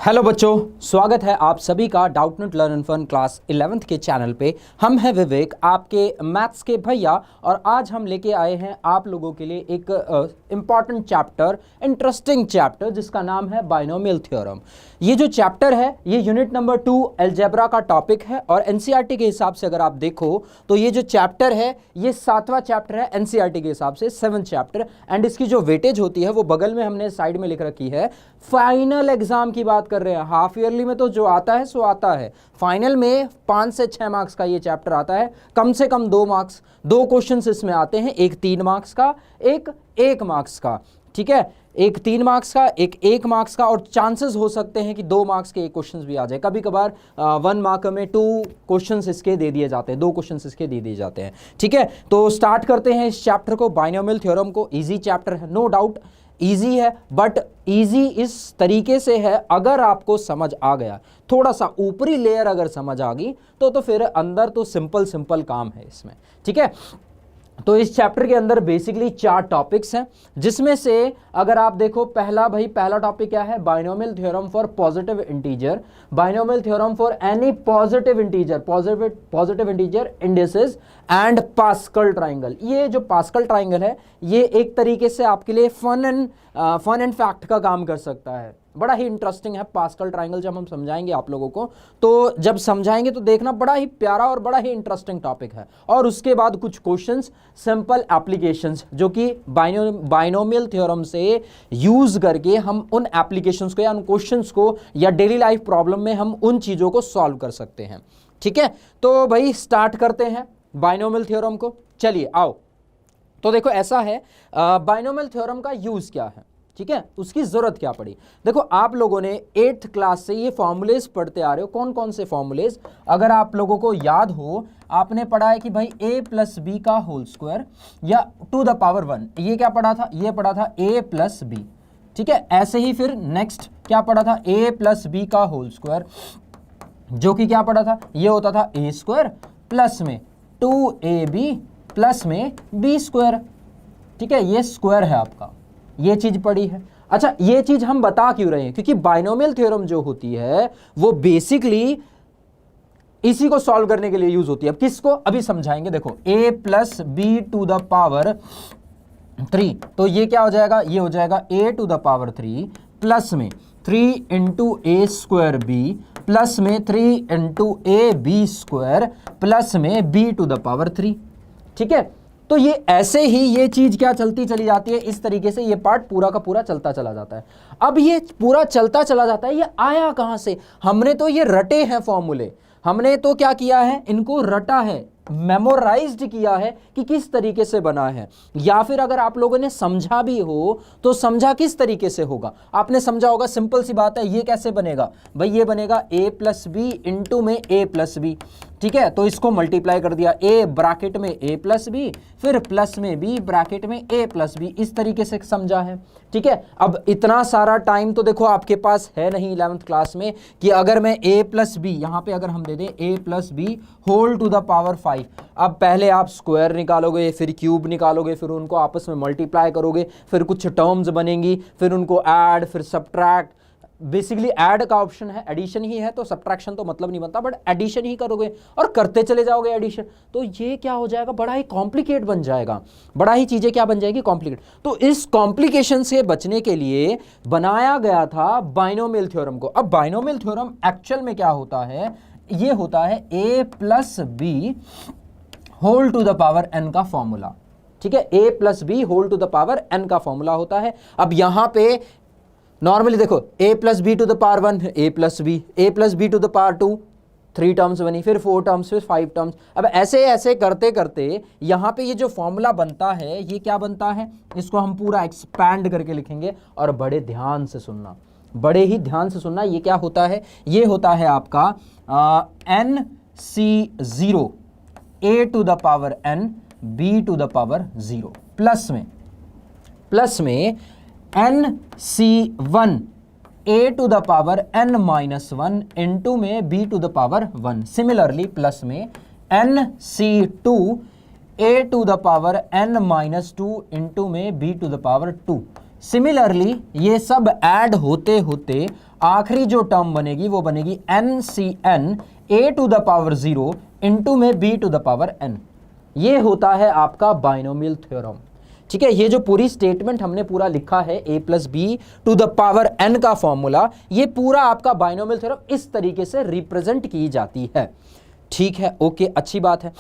Hello बच्चों, स्वागत है आप सभी का Doubtnut learn and fun class 11th के चैनल पे। हम हैं विवेक, आपके मैथ्स के भैया, और आज हम लेके आए हैं आप लोगों के लिए एक इम्पॉर्टेंट चैप्टर, इंटरेस्टिंग चैप्टर जिसका नाम है बाइनोमियल थ्योरम। ये जो चैप्टर है ये यूनिट नंबर 2 अलजेब्रा का टॉपिक है, और एनसीईआरटी के हिसाब से अगर आप देखो तो ये जो चैप्टर है ये 7वां चैप्टर है एनसीईआरटी के हिसाब से, 7th चैप्टर। एंड इसकी जो वेटेज होती है वो बगल में हमने साइड में लिख रखी है। फाइनल एग्जाम की बात कर रहे हैं, हाफ ईयरली में तो जो आता है सो आता है, फाइनल में 5 से 6 मार्क्स का ये चैप्टर आता है, कम से कम 2 मार्क्स, 2 क्वेश्चंस इसमें आते हैं, एक 3 मार्क्स का, एक 1 मार्क्स का। ठीक है, एक 3 मार्क्स का, एक 1 मार्क्स का, और चांसेस हो सकते हैं कि 2 मार्क्स के 1 क्वेश्चंस भी आ जाए। कभी कभार 1 मार्क में 2 क्वेश्चंस इसके दे दिए जाते हैं, 2 क्वेश्चंस इसके दे दिए जाते हैं। ठीक है, तो स्टार्ट करते हैं इस चैप्टर को, बाइनोमियल थ्योरम को। इजी चैप्टर है, नो डाउट इजी है, बट इजी इस तरीके से है अगर आपको समझ आ गया, थोड़ा सा ऊपरी लेयर अगर समझ आ गई तो फिर अंदर तो सिंपल काम है इसमें। ठीक है, तो इस चैप्टर के अंदर बेसिकली 4 टॉपिक्स हैं, जिसमें से अगर आप देखो पहला टॉपिक क्या है, binomial theorem for positive integer, binomial theorem for any positive integer, positive integer indices and pascal triangle. ये जो पास्कल ट्राइंगल है ये एक तरीके से आपके लिए फन एंड फैक्ट का काम कर सकता है। बड़ा ही इंटरेस्टिंग है पास्कल ट्राइंगल। जब हम समझाएंगे आप लोगों को, तो जब समझाएंगे तो देखना, बड़ा ही प्यारा और बड़ा ही इंटरेस्टिंग टॉपिक है। और उसके बाद कुछ क्वेश्चंस, सिंपल एप्लीकेशंस, जो कि बाइनोमियल थ्योरम से यूज करके हम उन एप्लीकेशंस को या उन क्वेश्चंस को या डेली लाइफ प्रॉब्लम में हम उन चीजों को सॉल्व कर सकते हैं। ठीक है, तो भाई स्टार्ट करते हैं बाइनोमियल थ्योरम को। चलिए आओ, तो देखो ऐसा है, बाइनोमियल थ्योरम का यूज क्या है, ठीक है, उसकी जरूरत क्या पड़ी। देखो आप लोगों ने 8th क्लास से ये फॉर्मूलेज पढ़ते आ रहे हो। कौन कौन से फॉर्मूलेज, अगर आप लोगों को याद हो, आपने पढ़ा है कि भाई a प्लस बी का होल स्क्वायर या टू द पावर 1, ये क्या पढ़ा था, ये पढ़ा था a प्लस बी। ठीक है, ऐसे ही फिर नेक्स्ट क्या पढ़ा था, a प्लस बी का होल स्क्वायर, जो कि क्या पढ़ा था, ये होता था a स्क्वायर प्लस में 2ab प्लस में b स्क्वायर। ठीक है, ये स्क्वायर है आपका, ये चीज पड़ी है। अच्छा, ये चीज हम बता क्यों रहे हैं, क्योंकि बाइनोमियल थ्योरम जो होती है वो बेसिकली इसी को सॉल्व करने के लिए यूज होती है। अब किसको, अभी समझाएंगे। देखो a plus B to the power 3, तो ये क्या हो जाएगा, ये हो जाएगा a to the power 3 plus में 3 इंटू ए स्क्वायर बी प्लस में 3 into A B square plus में b टू द पावर 3। ठीक है, तो ये ऐसे ही ये चीज क्या चलती चली जाती है, इस तरीके से ये पार्ट पूरा का पूरा चलता चला जाता है। अब ये पूरा चलता चला जाता है, ये आया कहां से, हमने तो ये रटे हैं फॉर्मूले, हमने तो क्या किया है, इनको रटा है, मेमोराइज्ड किया है कि किस तरीके से बना है। या फिर अगर आप लोगों ने समझा भी हो तो समझा किस तरीके से होगा, आपने समझा होगा, सिंपल सी बात है, ये कैसे बनेगा भाई, ये बनेगा a प्लस बी इंटू में a प्लस बी। ठीक है, तो इसको मल्टीप्लाई कर दिया, a ब्रैकेट में a प्लस बी, फिर प्लस में b ब्रैकेट में a प्लस बी, इस तरीके से समझा है। ठीक है, अब इतना सारा टाइम तो देखो आपके पास है नहीं 11th क्लास में कि अगर मैं a प्लस बी यहां पे अगर हम दे दें a plus B whole to the power 5, अब पहले आप स्क्वायर निकालोगे, फिर क्यूब निकालोगे, फिर उनको आपस में मल्टीप्लाई करोगे, फिर कुछ टर्म्स बनेंगी, फिर उनको ऐड, फिर सब्ट्रैक्ट। बेसिकली ऐड का ऑप्शन है, एडिशन ही है, तो सब्ट्रैक्शन तो मतलब नहीं बनता, बट एडिशन ही करोगे और करते चले जाओगे एडिशन, तो ये क्या हो जाएगा, बड़ा ही कॉम्प्लिकेट बन जाएगा, बड़ा ही चीजें क्या बन जाएगी, कॉम्प्लिकेट। तो इस कॉम्प्लिकेशन से बचने के लिए बनाया गया था बाइनोमियल थ्योरम को। अब बाइनोमियल थ्योरम एक्चुअल में क्या होता है, ये होता है a plus B whole to the power n का फॉर्मूला। ठीक है, a plus B whole to the power n का फॉर्मूला होता है। अब यहां पे नॉर्मली देखो a plus B to the power 1 a plus B to the power 2, 3 terms बनी, फिर 4 टर्म्स, फिर 5 टर्म्स। अब ऐसे ऐसे करते करते यहाँ पे ये जो फॉर्मूला बनता है, ये क्या बनता है, इसको हम पूरा एक्सपैंड करके लिखेंगे, और बड़े ध्यान से सुनना, बड़े ही ध्यान से सुनना। ये क्या होता है, ये होता है आपका NC0 a to the power n b to the power 0 plus में NC1 a to the power n minus 1 into में b to the power 1। Similarly plus में NC2 a to the power n minus 2 into में b to the power 2। Similarly ये सब add होते होते आखिरी जो टर्म बनेगी वो बनेगी NCN a to the power 0 into में b to the power n। ये होता है आपका बाइनोमियल थ्योरम। ठीक है, ये जो पूरी स्टेटमेंट हमने पूरा लिखा है a plus B to the power n का फॉर्मूला, ये पूरा आपका बाइनोमियल थ्योरम इस तरीके से रिप्रेजेंट की जाती है। ठीक है, ओके, अच्छी बात है।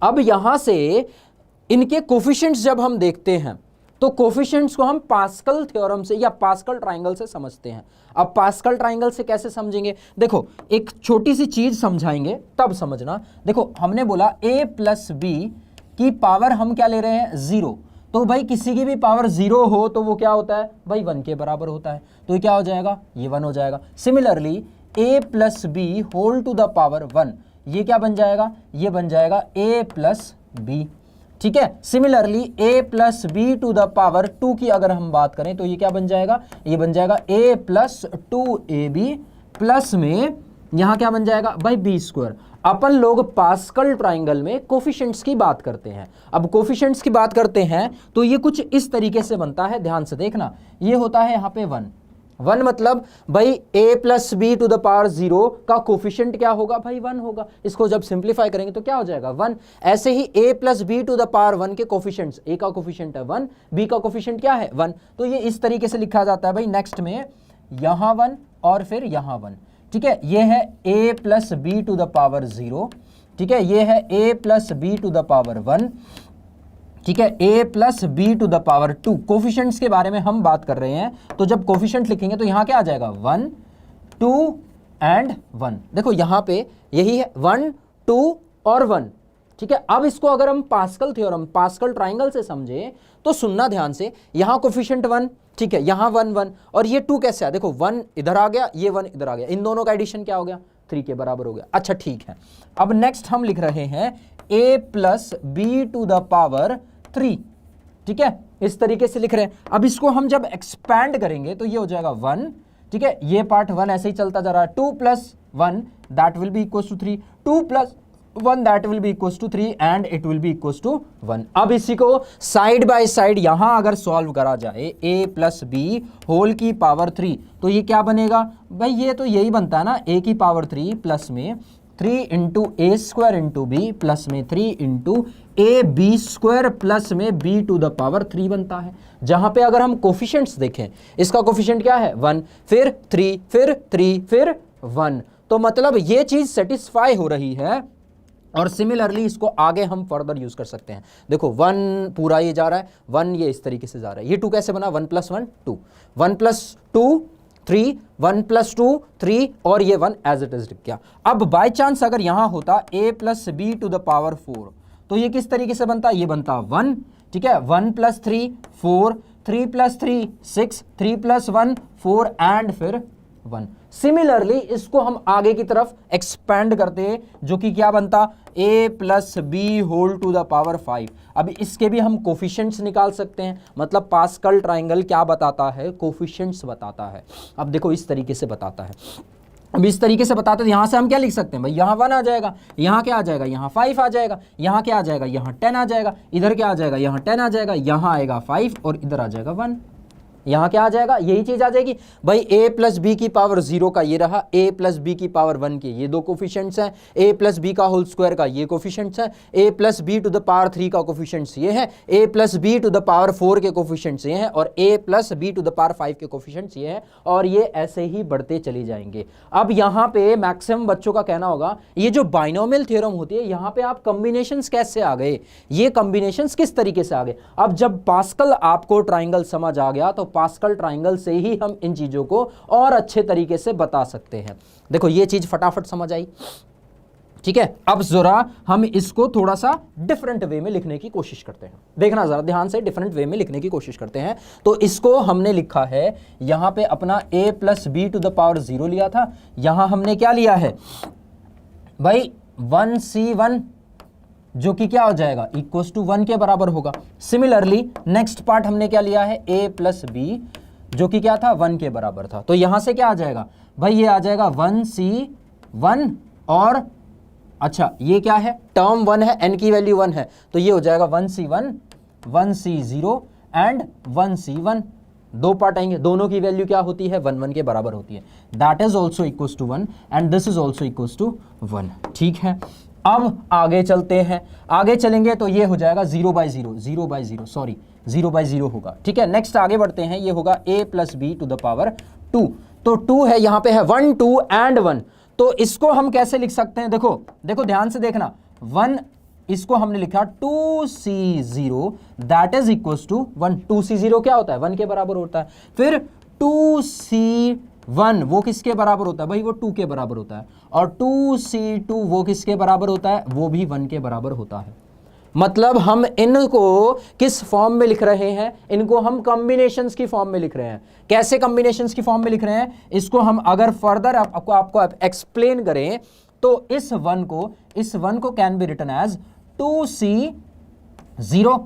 अब यहां से इनके कोफिशिएंट्स जब हम देखते हैं तो कोफिशिएंट्स को हम पास्कल थ्योरम से या पास्कल ट्राइंगल से समझते हैं। अब पास्कल ट्राइंगल से कैसे समझेंगे? देखो, एक छोटी सी चीज समझाएंगे तब समझना। देखो, हमने बोला a प्लस बी की पावर हम क्या ले रहे हैं? 0। तो भाई किसी की भी पावर 0 हो तो वो क्या होता है भाई? 1 के बराबर होता है। तो ये क्या हो जाएगा? ये 1 हो जाएगा। Similarly a plus B whole to the power 1, ये क्या बन जाएगा? ये बन जाएगा a प्लस बी। ठीक है, similarly a plus B to the power 2 की अगर हम बात करें तो ये क्या बन जाएगा? ये बन जाएगा a प्लस 2ab प्लस में यहां क्या बन जाएगा भाई? b square. अपन लोग पास्कल ट्राइंगल में कोफिशिएंट्स की बात करते हैं। अब कोफिशिएंट्स की बात करते हैं तो ये कुछ इस तरीके से बनता है, ध्यान से देखना। ये होता है यहां पे 1 मतलब भाई a plus B to the power 0 का कोफिशिएंट क्या होगा भाई? 1 होगा। इसको जब सिंप्लीफाई करेंगे तो क्या हो जाएगा? 1। ऐसे ही a plus B to the power 1 के कोफिशिएंट्स, a का कोफिशिएंट है 1, b का कोफिशिएंट क्या है? 1। तो ये इस तरीके से लिखा जाता है भाई। नेक्स्ट में यहां 1 और फिर यहां 1। ठीक है, ये है a plus B to the power 0। ठीक है, ये है a plus B to the power 1। ठीक है, a plus B to the power 2। Coefficients के बारे में हम बात कर रहे हैं, तो जब कोफिशिएंट लिखेंगे तो यहां क्या आ जाएगा? 1, 2 एंड 1। देखो यहां पे यही है 1, 2 और 1। ठीक है, अब इसको अगर हम पास्कल थ्योरम, पास्कल ट्राइंगल से समझे तो सुनना ध्यान से। यहां कोफिशिएंट 1, ठीक है, यहां 1, 1 और ये 2 कैसे आया? देखो 1 इधर आ गया, ये 1 इधर आ गया, इन दोनों का एडिशन क्या हो गया? 3 के बराबर हो गया। अच्छा ठीक है, अब नेक्स्ट हम लिख रहे हैं a plus B to the power 3। ठीक है, इस तरीके से लिख रहे हैं। अब इसको हम जब एक्सपैंड करेंगे तो ये हो जाएगा 1। ठीक है, ये पार्ट 1 ऐसे ही चलता जा रहा है। 2 plus 1 that will be equals to 3, 2 plus 1 that will be equals to 3 and it will be equals to 1। अब इसी को साइड बाय साइड यहां अगर सॉल्व करा जाए a प्लस बी होल की पावर 3 तो ये क्या बनेगा भाई? ये तो यही बनता है ना, a की पावर 3 प्लस में 3 इंटू ए स्क्वायर इंटू बी प्लस में 3 into A B square plus में b टू द पावर 3 बनता है। जहां पे अगर हम कोफिशिएंट्स देखें, इसका कोफिशिएंट क्या है? 1, फिर 3, फिर 3, फिर 1। तो मतलब ये चीज सेटिस्फाई हो रही है। और सिमिलरली इसको आगे हम फर्दर यूज कर सकते हैं। देखो 1 पूरा ये जा रहा है, 1 ये इस तरीके से जा रहा है। ये 2 कैसे बना? 1 प्लस 1 2, 1 प्लस 2 3, 1 प्लस 2 3 और ये 1 एज इट इज लिख गया। अब बाय चांस अगर यहां होता a plus B to the power 4 तो ये किस तरीके से बनता? ये बनता 1। ठीक है, 1 प्लस 3 4, 3 प्लस 3 6, 3 प्लस 1 4 एंड फिर 1। सिमिलरली इसको हम आगे की तरफ एक्सपेंड करते हैं, जो कि क्या बनता? a plus B whole to the power 5। अब इसके भी हम कोफिशिएंट्स निकाल सकते हैं। मतलब पास्कल ट्राइंगल क्या बताता है? कोफिशिएंट्स बताता है। अब देखो इस तरीके से बताता है। अब इस तरीके से बताते हैं, यहां से हम क्या लिख सकते हैं भाई? यहां 1 आ जाएगा, यहां क्या आ जाएगा? यहां 5 आ जाएगा, यहां क्या आ जाएगा? यहां 10 आ जाएगा, इधर क्या आ जाएगा? यहां 10 आ जाएगा, यहां आएगा 5 और इधर आ जाएगा 1। यहां क्या आ जाएगा? यही चीज आ जाएगी भाई। a प्लस बी की पावर 0 का ये रहा, a प्लस बी की पावर 1 के ये दो कोफिशिएंट्स हैं, a प्लस बी का होल स्क्वायर का ये कोफिशिएंट्स है, a plus B to the power 3 का कोफिशिएंट्स ये है, a plus B to the power 4 के कोफिशिएंट्स ये हैं और a plus B to the power 5 के कोफिशिएंट्स ये हैं और ये ऐसे ही बढ़ते चले जाएंगे। अब यहाँ पे मैक्सिमम बच्चों का कहना होगा ये जो बाइनोमियल थ्योरम होती है, यहाँ पे आप कॉम्बिनेशंस कैसे आ गए? ये कॉम्बिनेशंस किस तरीके से आ गए? अब जब पास्कल आपको ट्राइंगल समझ आ गया तो पास्कल ट्राइंगल से ही हम इन चीजों को और अच्छे तरीके से बता सकते हैं। देखो ये चीज फटाफट समझ आई। ठीक है, अब जरा हम इसको थोड़ा सा डिफरेंट वे में लिखने की कोशिश करते हैं। देखना जरा ध्यान से, डिफरेंट वे में लिखने की कोशिश करते हैं। तो इसको हमने लिखा है यहां पे अपना a plus B to the power 0 लिया था। यहां हमने क्या लिया है भाई? 1c1 जो कि क्या हो जाएगा? इक्वल्स टू 1 के बराबर होगा। सिमिलरली नेक्स्ट पार्ट हमने क्या लिया है? a प्लस बी जो कि क्या था? 1 के बराबर था। तो यहां से क्या आ जाएगा भाई? ये आ जाएगा 1c1 और अच्छा ये क्या है? टर्म 1 है, n की वैल्यू 1 है, तो ये हो जाएगा 1c1 1c0 एंड 1c1। दो पार्ट आएंगे, दोनों की वैल्यू क्या होती है, 1 1 के बराबर होती है। That is also equals to 1 and this is also equals to 1। ठीक है, अब आगे चलते हैं, आगे चलेंगे तो ये हो जाएगा 0 बाई 0, 0 बाई 0 सॉरी 0 बाई 0 होगा। ठीक है, नेक्स्ट आगे बढ़ते हैं, ये होगा a plus B to the power 2। तो 2 है, यहां पे है 1 2 एंड 1, तो इसको हम कैसे लिख सकते हैं, देखो देखो ध्यान से देखना, 1 इसको हमने लिखा 2c0 that is equals to 1। 2c0 क्या होता है, 1 के बराबर होता है। फिर 2c1 वो किसके बराबर होता है भाई, वो 2 के बराबर होता है। और 2c2 वो किसके बराबर होता है, वो भी 1 के बराबर होता है। मतलब हम इनको किस फॉर्म में लिख रहे हैं, इनको हम कॉम्बिनेशंस की फॉर्म में लिख रहे हैं। कैसे कॉम्बिनेशंस की फॉर्म में लिख रहे हैं, इसको हम अगर फर्दर आपको एक्सप्लेन करें तो इस 1 को can be written as 2c0।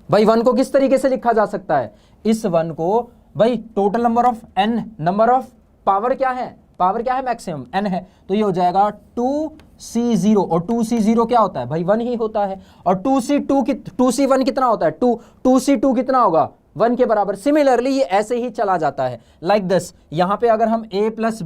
भाई 1 को किस तरीके से लिखा जा सकता है, इस 1 को भाई total number of n, number of power क्या है, पावर क्या है, मैक्सिमम n है, तो ये हो जाएगा 2c0। और 2c0 क्या होता है भाई, 1 ही होता है। और 2c1 कितना होता है, 2c2 कितना होगा, 1 के बराबर। सिमिलरली ये ऐसे ही चला जाता है लाइक दिस। यहां पे अगर हम a प्लस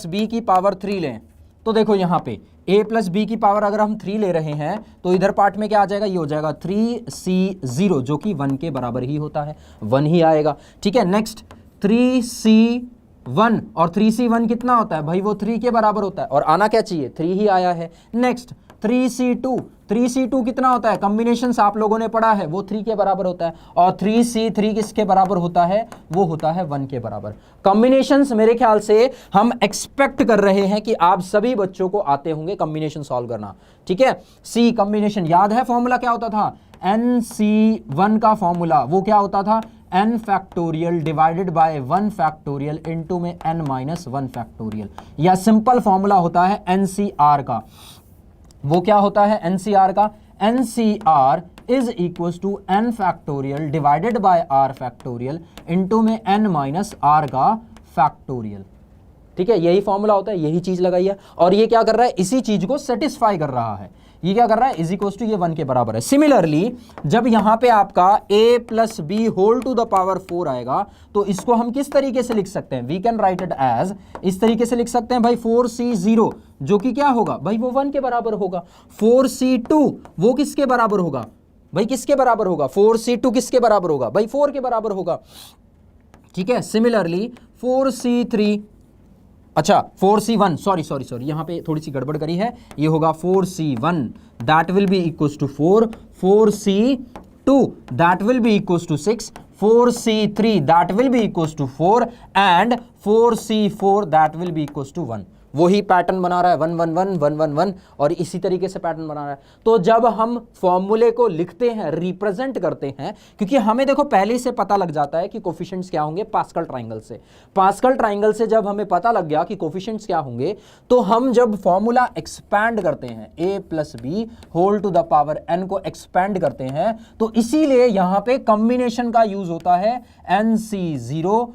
बी की पावर 3 लें, तो देखो यहां पे a प्लस बी की पावर अगर हम 3 ले रहे हैं तो इधर पार्ट में क्या आ जाएगा, ये हो जाएगा 3c0 जो कि 1 के बराबर ही होता है, 1 ही आएगा। ठीक है, नेक्स्ट 3c1, और 3c1 कितना होता है भाई, वो 3 के बराबर होता है, और आना क्या चाहिए, 3 ही आया है। नेक्स्ट 3c2 कितना होता है, कॉम्बिनेशंस आप लोगों ने पढ़ा है, वो 3 के बराबर होता है। और 3c3 किसके बराबर होता है, वो होता है 1 के बराबर। कॉम्बिनेशंस मेरे ख्याल से हम एक्सपेक्ट कर रहे हैं कि आप सभी बच्चों को आते होंगे कॉम्बिनेशन सॉल्व करना। ठीक है, सी कॉम्बिनेशन याद है, फॉर्मूला क्या होता था, nc1 का फॉर्मूला वो क्या होता था, n factorial divided bye 1 factorial into में n माइनस 1 फैक्टोरियल। या सिंपल फॉर्मूला होता है NCR का, वो क्या होता है NCR का, NCR is equal to n factorial divided by r factorial into में n माइनस r का फैक्टोरियल। ठीक है, यही फॉर्मूला होता है, यही चीज लगाई है। और ये क्या कर रहा है, इसी चीज को सेटिस्फाई कर रहा है। ये क्या कर रहा है, इज इक्वल टू ये 1 के बराबर है। सिमिलरली जब यहां पे आपका a plus B whole to the power 4 आएगा, तो इसको हम किस तरीके से लिख सकते हैं, we can write it as, इस तरीके से लिख सकते हैं भाई 4c0 जो कि क्या होगा भाई, वो 1 के बराबर होगा। 4c2 वो किसके बराबर होगा भाई, किसके बराबर होगा, 4c2 किसके बराबर होगा भाई, 4 के बराबर होगा। ठीक है, सिमिलरली 4c3, अच्छा 4c1 सॉरी यहां पे थोड़ी सी गड़बड़ करी है, ये होगा 4c1 that will be equals to 4, 4c2 that will be equals to 6, 4c3 that will be equals to 4 and 4c4 that will be equals to 1। वही पैटर्न बना रहा है 1 1 1 1 1 1 और इसी तरीके से पैटर्न बना रहा है। तो जब हम फॉर्मूले को लिखते हैं, रिप्रेजेंट करते हैं, क्योंकि हमें देखो पहले से पता लग जाता है कि कोफिशिएंट्स क्या होंगे पास्कल ट्राइंगल से। पास्कल ट्राइंगल से जब हमें पता लग गया कि कोफिशिएंट्स क्या होंगे, तो हम जब फॉर्मूला एक्सपैंड करते हैं, a plus B whole to the power n को एक्सपैंड करते हैं, तो इसीलिए यहां पे कॉम्बिनेशन का यूज होता है nc0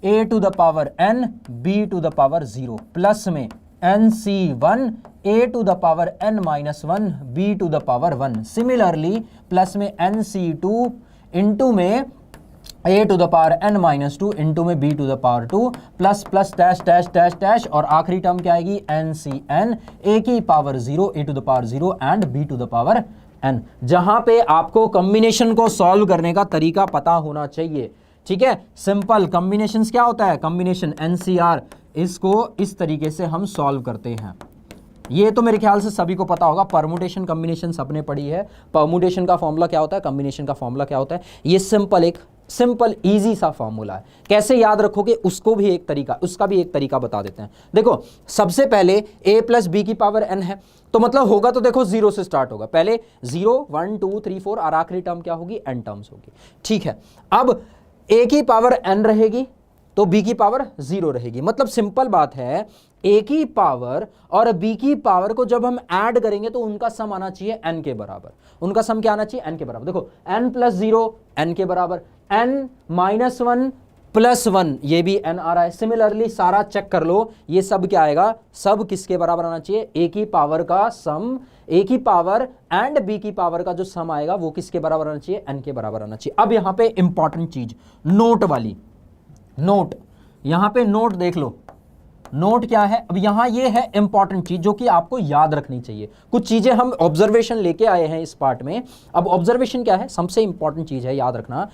a to the power n b to the power 0 plus में nc1 a to the power n minus 1 b to the power 1। Similarly plus में nc2 इंटू में a to the power n minus 2 into में b to the power 2 plus plus dash dash dash dash, और आखिरी term क्या आएगी ncn a की power 0 a to the power 0 and b to the power n। जहां पे आपको combination को सॉल्व करने का तरीका पता होना चाहिए। ठीक है, सिंपल कॉम्बिनेशंस क्या होता है, कॉम्बिनेशन NCR, इसको इस तरीके से हम सॉल्व करते हैं। ये तो मेरे ख्याल से सभी को पता होगा, परमुटेशन कॉम्बिनेशन सबने पढ़ी है। परमुटेशन का फॉर्मूला क्या होता है, कॉम्बिनेशन का फॉर्मूला क्या होता है, ये सिंपल इजी सा फॉर्मूला है। कैसे याद रखोगे उसका भी एक तरीका बता देते हैं। देखो सबसे पहले a प्लस बी की पावर n है, तो मतलब होगा तो देखो 0 से स्टार्ट होगा, पहले 0 1 2 3 4 और आखिरी टर्म क्या होगी, n टर्म्स होगी। ठीक है, अब a की पावर n रहेगी तो b की पावर 0 रहेगी। मतलब सिंपल बात है, a की पावर और b की पावर को जब हम ऐड करेंगे तो उनका सम आना चाहिए n के बराबर। उनका सम क्या आना चाहिए, n के बराबर। देखो n प्लस 0 n के बराबर, n माइनस 1 +1, ये भी n आ रहा है। सिमिलरली सारा चेक कर लो, ये सब क्या आएगा, सब किसके बराबर आना चाहिए, a की पावर का सम, a की पावर एंड b की पावर का जो सम आएगा वो किसके बराबर आना चाहिए, n के बराबर आना चाहिए। अब यहां पे इंपॉर्टेंट चीज नोट वाली, नोट, यहां पे नोट देख लो, नोट क्या है। अब यहां ये है इंपॉर्टेंट चीज जो कि आपको याद रखनी चाहिए। कुछ चीजें हम ऑब्जर्वेशन लेके आए हैं इस पार्ट में। अब ऑब्जर्वेशन क्या है, सबसे इंपॉर्टेंट चीज है, याद रखना,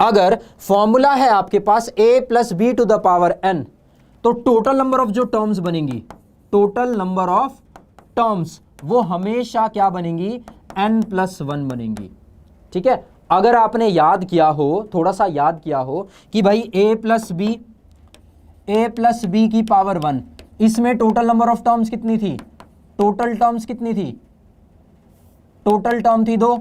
अगर फॉर्मूला है आपके पास a + b to the power n, तो टोटल नंबर ऑफ जो टर्म्स बनेंगी, टोटल नंबर ऑफ टर्म्स वो हमेशा क्या बनेंगी, n+1 बनेंगी। ठीक है, अगर आपने याद किया हो, थोड़ा सा याद किया हो कि भाई a + b की पावर 1, इसमें टोटल नंबर ऑफ टर्म्स कितनी थी, टोटल टर्म्स कितनी थी, टोटल टर्म थी 2।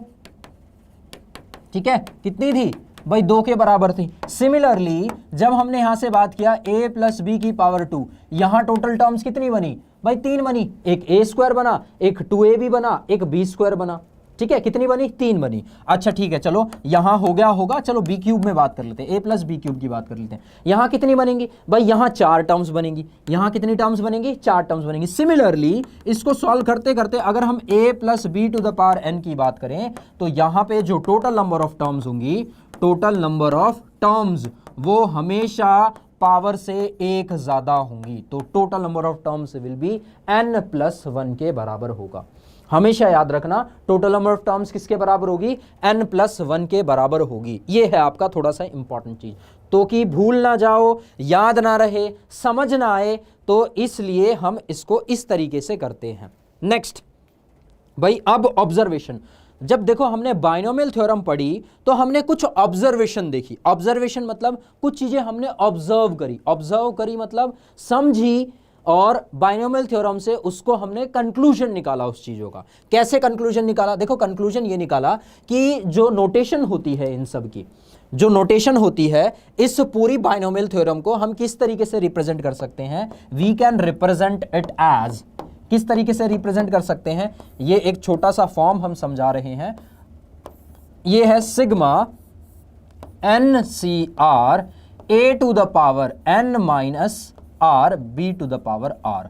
ठीक है, कितनी थी भाई, 2 के बराबर थी। सिमिलरली जब हमने यहां से बात किया a + b की पावर 2, यहां टोटल टर्म्स कितनी बनी भाई, 3 बनी। एक a² बना, एक 2ab बना, एक b² बना। ठीक है, कितनी बनी, 3 बनी। अच्छा ठीक है, चलो यहां हो गया होगा, चलो b³ में बात कर लेते हैं, a + b³ की बात कर लेते हैं। यहां कितनी बनेंगी भाई, यहां 4 टर्म्स बनेंगी। यहां कितनी टर्म्स बनेंगी, 4 टर्म्स बनेंगी। सिमिलरली इसको सॉल्व करते करते अगर हम a + b to the power n की बात करें, तो यहां पे जो टोटल नंबर ऑफ टर्म्स होंगी, टोटल नंबर ऑफ टर्म्स वो हमेशा पावर से 1 ज्यादा होंगी। तो total number of terms will be n+1 के बराबर होगा। हमेशा याद रखना, टोटल नंबर ऑफ टर्म्स किसके बराबर होगी, n+1 के बराबर होगी। ये है आपका थोड़ा सा इंपॉर्टेंट चीज, तो कि भूल ना जाओ, याद ना रहे, समझ ना आए, तो इसलिए हम इसको इस तरीके से करते हैं। नेक्स्ट भाई, अब ऑब्जर्वेशन। जब देखो हमने बाइनोमियल थ्योरम पढ़ी तो हमने कुछ ऑब्जर्वेशन देखी। ऑब्जर्वेशन मतलब कुछ चीजें हमने ऑब्जर्व करी, ऑब्जर्व करी मतलब समझी, और बाइनोमियल थ्योरम से उसको हमने कंक्लूजन निकाला उस चीजों का। कैसे कंक्लूजन निकाला, देखो कंक्लूजन ये निकाला कि जो नोटेशन होती है, इन सब की जो नोटेशन होती है, इस पूरी बाइनोमियल थ्योरम को हम किस तरीके से रिप्रेजेंट कर सकते हैं, we can represent it as, किस तरीके से रिप्रेजेंट कर सकते हैं, ये एक छोटा सा फॉर्म हम समझा रहे हैं। ये है sigma NCR a to the power n - r b to the power r।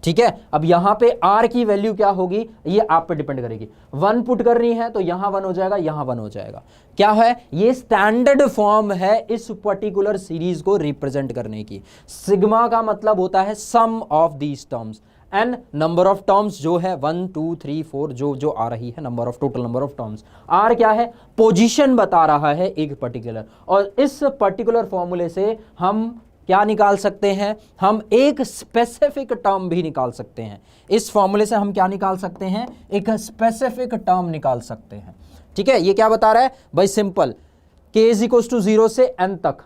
ठीक है, अब यहां पे r की वैल्यू क्या होगी, ये आप पे डिपेंड करेगी। 1 पुट करनी है तो यहां 1 हो जाएगा, यहां 1 हो जाएगा। क्या है, ये स्टैंडर्ड फॉर्म है इस पर्टिकुलर सीरीज को रिप्रेजेंट करने की। सिग्मा का मतलब होता है sum of these terms, n number of terms जो है 1 2 3 4 जो आ रही है, number of total number of terms. R क्या है, पोजीशन बता रहा है एक पर्टिकुलर, और इस पर्टिकुलर फॉर्मूले से हम क्या निकाल सकते हैं, हम एक स्पेसिफिक टर्म भी निकाल सकते हैं। इस फॉर्मूले से हम क्या निकाल सकते हैं, एक स्पेसिफिक टर्म निकाल सकते हैं। ठीक है, ये क्या बता रहा है भाई, सिंपल, k = 0 से n तक,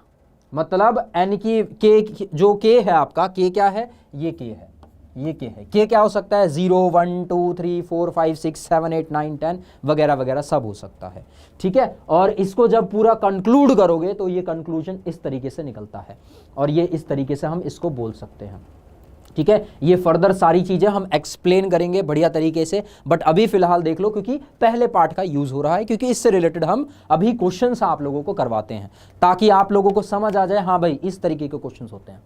मतलब n की k, जो k है आपका, k क्या है, ये k है, ये k है। k क्या हो सकता है, 0 1 2 3 4 5 6 7 8 9 10 वगैरह वगैरह सब हो सकता है। ठीक है, और इसको जब पूरा कंक्लूड करोगे तो ये कंक्लूजन इस तरीके से निकलता है, और ये इस तरीके से हम इसको बोल सकते हैं। ठीक है, ये फर्दर सारी चीजें हम एक्सप्लेन करेंगे बढ़िया तरीके से, बट अभी फिलहाल देख लो, क्योंकि पहले पार्ट का यूज हो रहा है, क्योंकि इससे रिलेटेड हम अभी क्वेश्चंस आप लोगों को करवाते हैं, ताकि आप लोगों को समझ आ जाए, हाँ भाई इस तरीके के क्वेश्चंस होते हैं।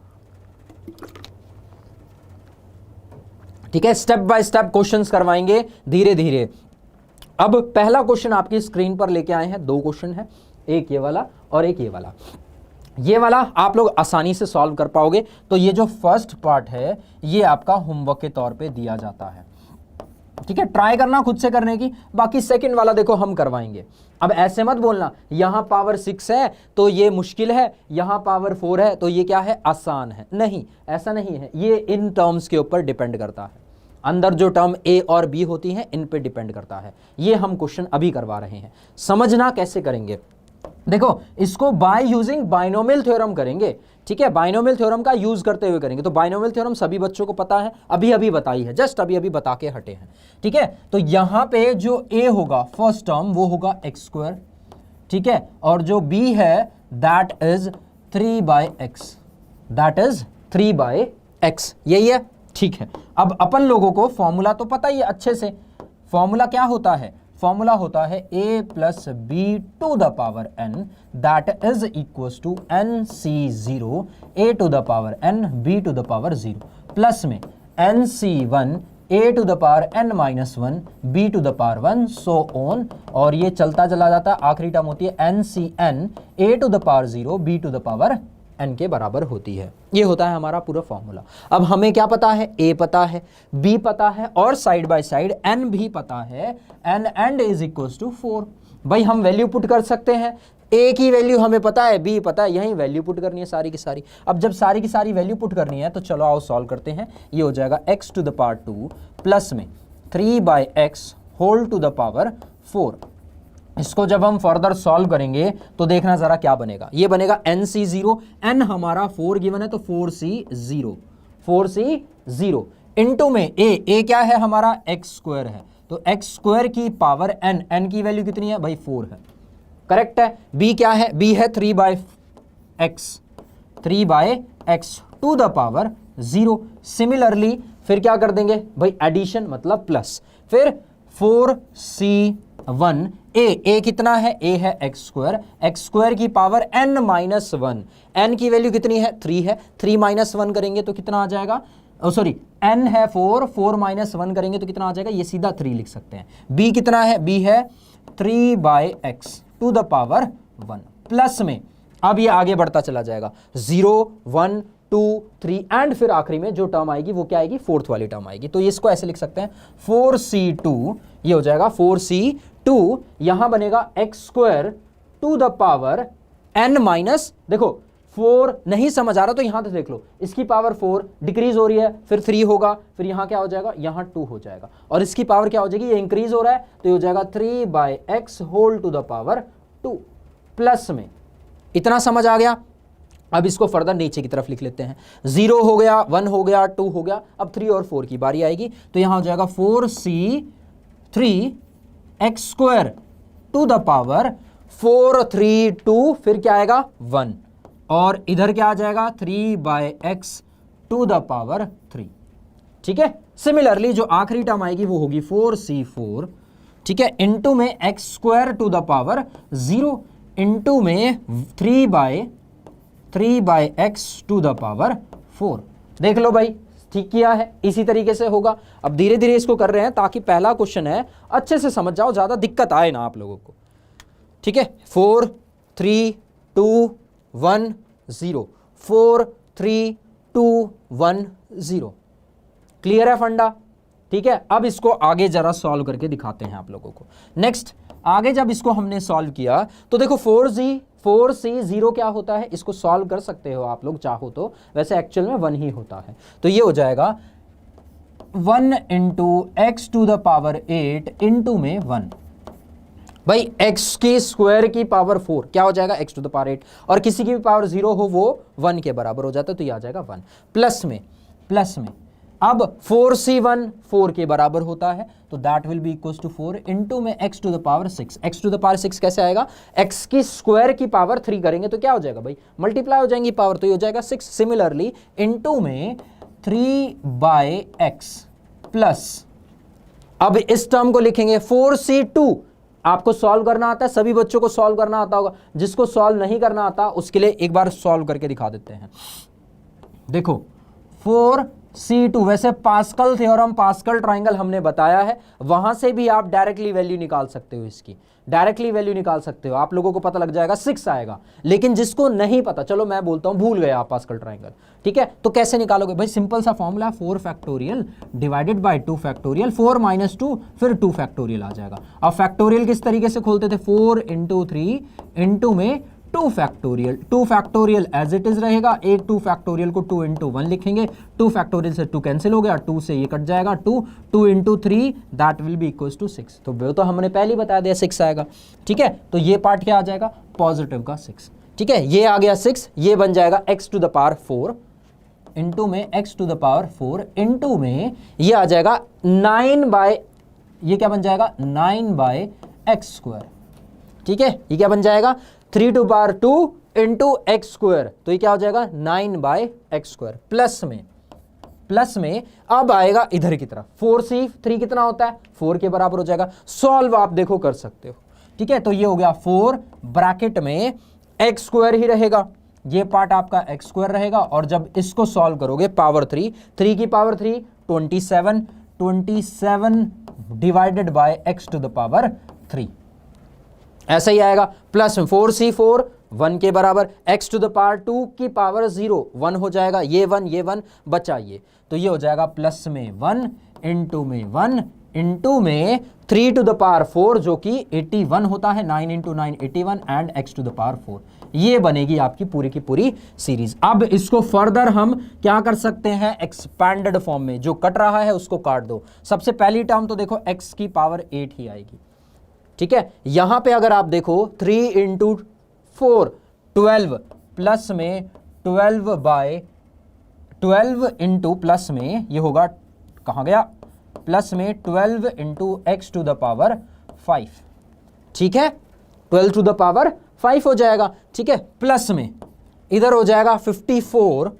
ठीक है, स्टेप बाय स्टेप क्वेश्चंस करवाएंगे धीरे धीरे। अब पहला क्वेश्चन आपकी स्क्रीन पर लेके आए हैं, 2 क्वेश्चन है, एक ये वाला और एक ये वाला। ये वाला आप लोग आसानी से सॉल्व कर पाओगे। तो ये जो फर्स्ट पार्ट है ये आपका होमवर्क के तौर पे दिया जाता है। ठीक है, ट्राई करना खुद से करने की, बाकी सेकंड वाला देखो हम करवाएंगे। अब ऐसे मत बोलना यहां पावर 6 है तो ये मुश्किल है, यहां पावर 4 है तो ये क्या है, आसान है। नहीं, ऐसा नहीं है, ये इन टर्म्स के ऊपर डिपेंड करता है। अंदर जो टर्म a और b होती हैं इन पे डिपेंड करता है। ये हम क्वेश्चन अभी करवा रहे हैं, समझना कैसे करेंगे। देखो, इसको बाय यूजिंग बाइनोमियल थ्योरम करेंगे। ठीक है, बाइनोमियल थ्योरम का यूज करते हुए करेंगे। तो बाइनोमियल थ्योरम सभी बच्चों को पता है, अभी अभी बताई है, जस्ट अभी अभी बता के हटे हैं। ठीक है, तो यहां पे जो a होगा फर्स्ट टर्म वो होगा x²। ठीक है, और जो b है that is 3/x, that is 3/x, यही है। ठीक है, अब अपन लोगों को फॉर्मूला तो पता ही है अच्छे से। फॉर्मूला क्या होता है, फॉर्मूला होता है a plus B to the power n, that is equals to nc0 a to the power n b to the power 0 plus में nc1 a to the power n minus 1 b to the power 1 so on, और ये चलता चला जाता है, आखिरी term होती है ncn a to the power 0 b to the power n के बराबर होती है। ये होता है हमारा पूरा फॉर्मूला। अब हमें क्या पता है, a पता है, b पता है, और साइड बाय साइड n भी पता है, n and is equals to 4। भाई हम वैल्यू पुट कर सकते हैं, a की वैल्यू हमें पता है, b पता है, यही वैल्यू पुट करनी है सारी की सारी। अब जब सारी की सारी वैल्यू पुट करनी है तो चलो आओ सॉल्व करते हैं। ये हो जाएगा x to the power 2 plus में 3/x whole to the power 4। इसको जब हम फर्दर सॉल्व करेंगे तो देखना जरा क्या बनेगा। ये बनेगा nc0, n हमारा 4 गिवन है तो 4c0 इनटू में a क्या है हमारा x स्क्वायर है, तो x स्क्वायर की पावर n की वैल्यू कितनी है भाई 4 है, करेक्ट है। b क्या है, b है 3/x to the power 0। Similarly फिर क्या कर देंगे भाई, एडिशन मतलब प्लस, फिर 4c1 a कितना है, a है x स्क्वायर की पावर n माइनस 1, n की वैल्यू कितनी है 3 है, 3 माइनस 1 करेंगे तो कितना आ जाएगा, सॉरी n है 4 माइनस 1 करेंगे तो कितना आ जाएगा, ये सीधा 3 लिख सकते हैं। b कितना है, b है 3/x to the power 1 plus में, अब ये आगे बढ़ता चला जाएगा 0 1 2 3 एंड फिर आखिरी में जो टर्म आएगी वो क्या आएगी, फोर्थ वाली टर्म आएगी। तो इसको ऐसे लिख सकते हैं 4c2, ये हो जाएगा 4c2, यहां बनेगा x square to the power n minus, देखो 4 नहीं समझ आ रहा तो यहां तो देख लो, इसकी पावर 4 डिक्रीज हो रही है, फिर 3 होगा, फिर यहां क्या हो जाएगा, यहां 2 हो जाएगा, और इसकी पावर क्या हो जाएगी, ये इंक्रीज हो रहा है तो ये हो जाएगा 3/x whole to the power 2 plus में। इतना समझ आ गया। अब इसको फर्दर नीचे की तरफ लिख लेते हैं, 0 हो गया, 1 हो गया, 2 हो गया, अब 3 और 4 की बारी आएगी तो यहां हो जाएगा 4c3x square to the power 4 3 2, फिर क्या आएगा 1, और इधर क्या आ जाएगा 3/x टू द पावर 3। ठीक है, सिमिलरली जो आखिरी टर्म आएगी वो होगी 4c4, ठीक है, इनटू में x square to the power 0 into में 3/x टू द पावर 4। देख लो भाई, ठीक किया है, इसी तरीके से होगा। अब धीरे धीरे इसको कर रहे हैं ताकि पहला क्वेश्चन है अच्छे से समझ जाओ, ज्यादा दिक्कत आए ना आप लोगों को। ठीक है, 4 3 2 1 0, 4 3 2 1 0, क्लियर है फंडा। ठीक है, अब इसको आगे जरा सॉल्व करके दिखाते हैं आप लोगों को। नेक्स्ट, आगे जब इसको हमने सॉल्व किया तो देखो 4c0 क्या होता है, इसको सॉल्व कर सकते हो आप लोग चाहो तो, वैसे एक्चुअल में 1 ही होता है। तो ये हो जाएगा 1 into x to the power 8 into में 1, भाई x की स्क्वायर की पावर 4 क्या हो जाएगा, x टू द पावर 8, और किसी की भी पावर 0 हो वो 1 के बराबर हो जाता है, तो ये आ जाएगा 1 प्लस में अब 4c1 4 के बराबर होता है तो that will be equals to 4 into में x to the power 6। x to the power 6 कैसे आएगा, x की स्क्वायर की पावर 3 करेंगे तो क्या हो जाएगा भाई, मल्टीप्लाई हो जाएंगी पावर, तो ये हो जाएगा 6। सिमिलरली इंटू में 3/x प्लस, अब इस टर्म को लिखेंगे 4c2। आपको सॉल्व करना आता है, सभी बच्चों को सॉल्व करना आता होगा, जिसको सॉल्व नहीं करना आता उसके लिए एक बार सॉल्व करके दिखा देते हैं। देखो 4c2, वैसे पास्कल थ्योरम, पास्कल ट्राइंगल हमने बताया है, वहां से भी आप डायरेक्टली वैल्यू निकाल सकते हो, इसकी डायरेक्टली वैल्यू निकाल सकते हो, आप लोगों को पता लग जाएगा 6 आएगा। लेकिन जिसको नहीं पता, चलो मैं बोलता हूं, भूल गए आप पास्कल ट्राइंगल, ठीक है, तो कैसे निकालोगे भाई, सिंपल सा formula 4 factorial divided bye 2 factorial, 4 minus 2 फिर 2 फैक्टोरियल आ जाएगा। अब फैक्टोरियल किस तरीके से खोलते थे, 4 इंटू 3 इंटू में 2 फैक्टोरियल एज इट इज रहेगा, एक 2 फैक्टोरियल को 2 इंटू 1 लिखेंगे, 2 फैक्टोरियल से 2 कैंसिल हो गया, 2 से ये कट जाएगा, 2 into 3 that will be equals to 6। तो वो तो हमने पहले ही बता दिया 6 आएगा। ठीक है, तो ये पार्ट क्या आ जाएगा, पॉजिटिव का 6। ठीक है, ये आ गया 6, ये बन जाएगा x to the power 4 into में x to the power 4 into में ये आ जाएगा 9 ये क्या बन जाएगा 9/x स्क्वायर। ठीक है, ये क्या बन जाएगा 3 to power 2 into x square, तो ये क्या हो जाएगा 9/x स्क्वायर प्लस में प्लस में अब आएगा इधर की तरफ 4c3 कितना होता है 4 के बराबर हो जाएगा। सॉल्व आप देखो कर सकते हो, ठीक है। तो ये हो गया 4 ब्रैकेट में एक्स स्क्वायर ही रहेगा, ये पार्ट आपका एक्स स्क्वायर रहेगा, और जब इसको सॉल्व करोगे पावर 3 की power 3 27 divided by x to the power 3 ऐसा ही आएगा। प्लस में 4c4 1 के बराबर, एक्स टू द पावर 2 की पावर 0 1 हो जाएगा, ये 1 बचा ये, तो ये हो जाएगा प्लस में 1 इंटू में 1 इंटू में 3 टू द पावर 4 जो कि 81 होता है, 9 into 9 81 and x to the power 4। ये बनेगी आपकी पूरी की पूरी सीरीज। अब इसको फर्दर हम क्या कर सकते हैं, एक्सपैंडेड फॉर्म में, जो कट रहा है उसको काट दो। सबसे पहली टर्म तो देखो एक्स की पावर 8 ही आएगी, ठीक है। यहां पे अगर आप देखो 3 इंटू 4 12 प्लस में 12 बाय 12 इंटू प्लस में ये होगा, कहां गया, प्लस में 12 into x to the power 5, ठीक है, 12 टू द पावर 5 हो जाएगा, ठीक है। प्लस में इधर हो जाएगा 54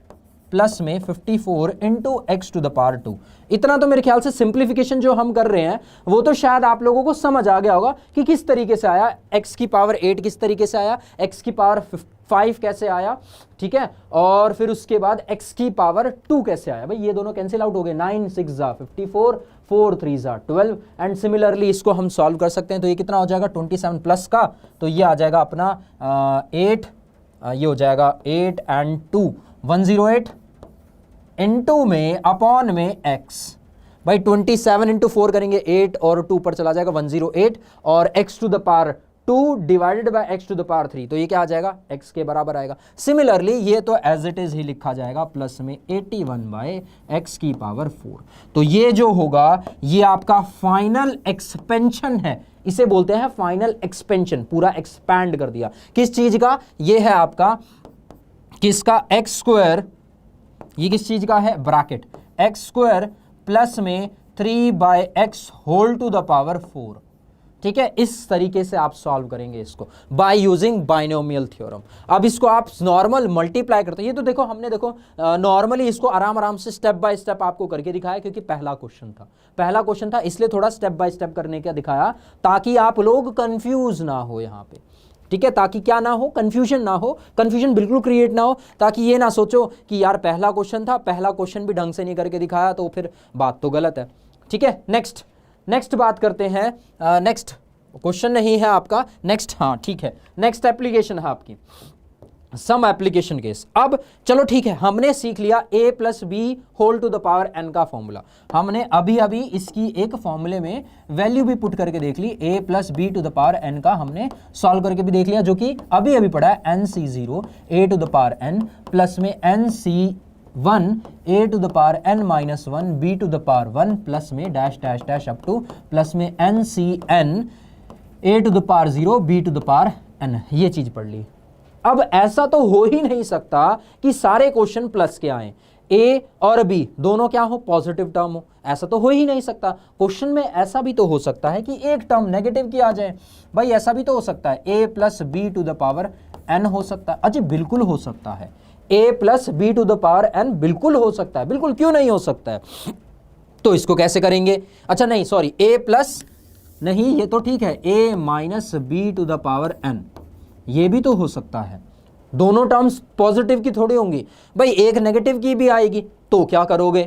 प्लस में 54 into x to the power 2। इतना तो मेरे ख्याल से सिंप्लीफिकेशन जो हम कर रहे हैं वो तो शायद आप लोगों को समझ आ गया होगा कि किस तरीके से आया, एक्स की पावर 8 किस तरीके से आया, एक्स की पावर 5 कैसे आया, ठीक है, और फिर उसके बाद एक्स की पावर 2 कैसे आया। भाई ये दोनों कैंसिल आउट हो गए, 9 6 जा 54, 4 3 जा 12, एंड सिमिलरली इसको हम सॉल्व कर सकते हैं। तो ये कितना हो जाएगा 27 प्लस का, तो ये आ जाएगा अपना 8, ये हो जाएगा 8 एंड 2 108 इंटू में अपॉन में x। भाई 27 इंटू 4 करेंगे 8 और 2 पर चला जाएगा 108, और x to the power 2 divided by x to the power 3, तो ये क्या आ जाएगा, x के बराबर आएगा। सिमिलरली ये तो एज इट इज ही लिखा जाएगा, प्लस में 81 बाय x की पावर 4। तो ये जो होगा ये आपका फाइनल एक्सपेंशन है, इसे बोलते हैं फाइनल एक्सपेंशन, पूरा एक्सपैंड कर दिया। किस चीज का, ये है आपका किसका, एक्स स्क्वायर, ये किस चीज का है, ब्रैकेट एक्स स्क्वायर प्लस में 3 by x whole to the power 4, ठीक है। इस तरीके से आप सॉल्व करेंगे इसको बाय यूजिंग बाइनोमियल थ्योरम। अब इसको आप नॉर्मल मल्टीप्लाई करते हैं, ये तो देखो हमने देखो नॉर्मली इसको आराम से स्टेप बाय स्टेप आपको करके दिखाया, क्योंकि पहला क्वेश्चन था इसलिए थोड़ा स्टेप बाय स्टेप करने का दिखाया, ताकि आप लोग कंफ्यूज ना हो यहाँ पे, ठीक है, ताकि क्या ना हो, कंफ्यूजन बिल्कुल क्रिएट ना हो, ताकि ये ना सोचो कि यार पहला क्वेश्चन था, पहला क्वेश्चन भी ढंग से नहीं करके दिखाया तो फिर बात तो गलत है, ठीक है। नेक्स्ट बात करते हैं, नेक्स्ट क्वेश्चन नहीं है आपका, नेक्स्ट, हाँ ठीक है, नेक्स्ट एप्लीकेशन है आपकी सम एप्लीकेशन केस। अब चलो ठीक है, हमने सीख लिया a plus B whole to the power n का फॉर्मूला, हमने अभी इसकी एक फॉर्मूले में वैल्यू भी पुट करके देख ली, a plus B to the power n का हमने सॉल्व करके भी देख लिया, जो कि अभी पढ़ा है nc0 a to the power n plus में nc1 a to the power n minus 1 b to the power 1 plus में dash dash dash up to plus में ncn a to the power 0 b to the power n, ये चीज पढ़ ली। अब ऐसा तो हो ही नहीं सकता कि सारे क्वेश्चन प्लस के आए, a और b दोनों क्या हो, पॉजिटिव टर्म हो, ऐसा तो हो ही नहीं सकता। क्वेश्चन में ऐसा भी तो हो सकता है कि एक टर्म नेगेटिव की आ जाए, भाई ऐसा भी तो हो सकता है, a plus B to the power n हो सकता है, अजी बिल्कुल हो सकता है, a plus B to the power n बिल्कुल हो सकता है, बिल्कुल क्यों नहीं हो सकता है। तो इसको कैसे करेंगे, अच्छा नहीं सॉरी, a प्लस नहीं, ये तो ठीक है, a minus B to the power n, ये भी तो हो सकता है, दोनों टर्म्स पॉजिटिव की थोड़ी होंगी, भाई एक नेगेटिव की भी आएगी, तो क्या करोगे,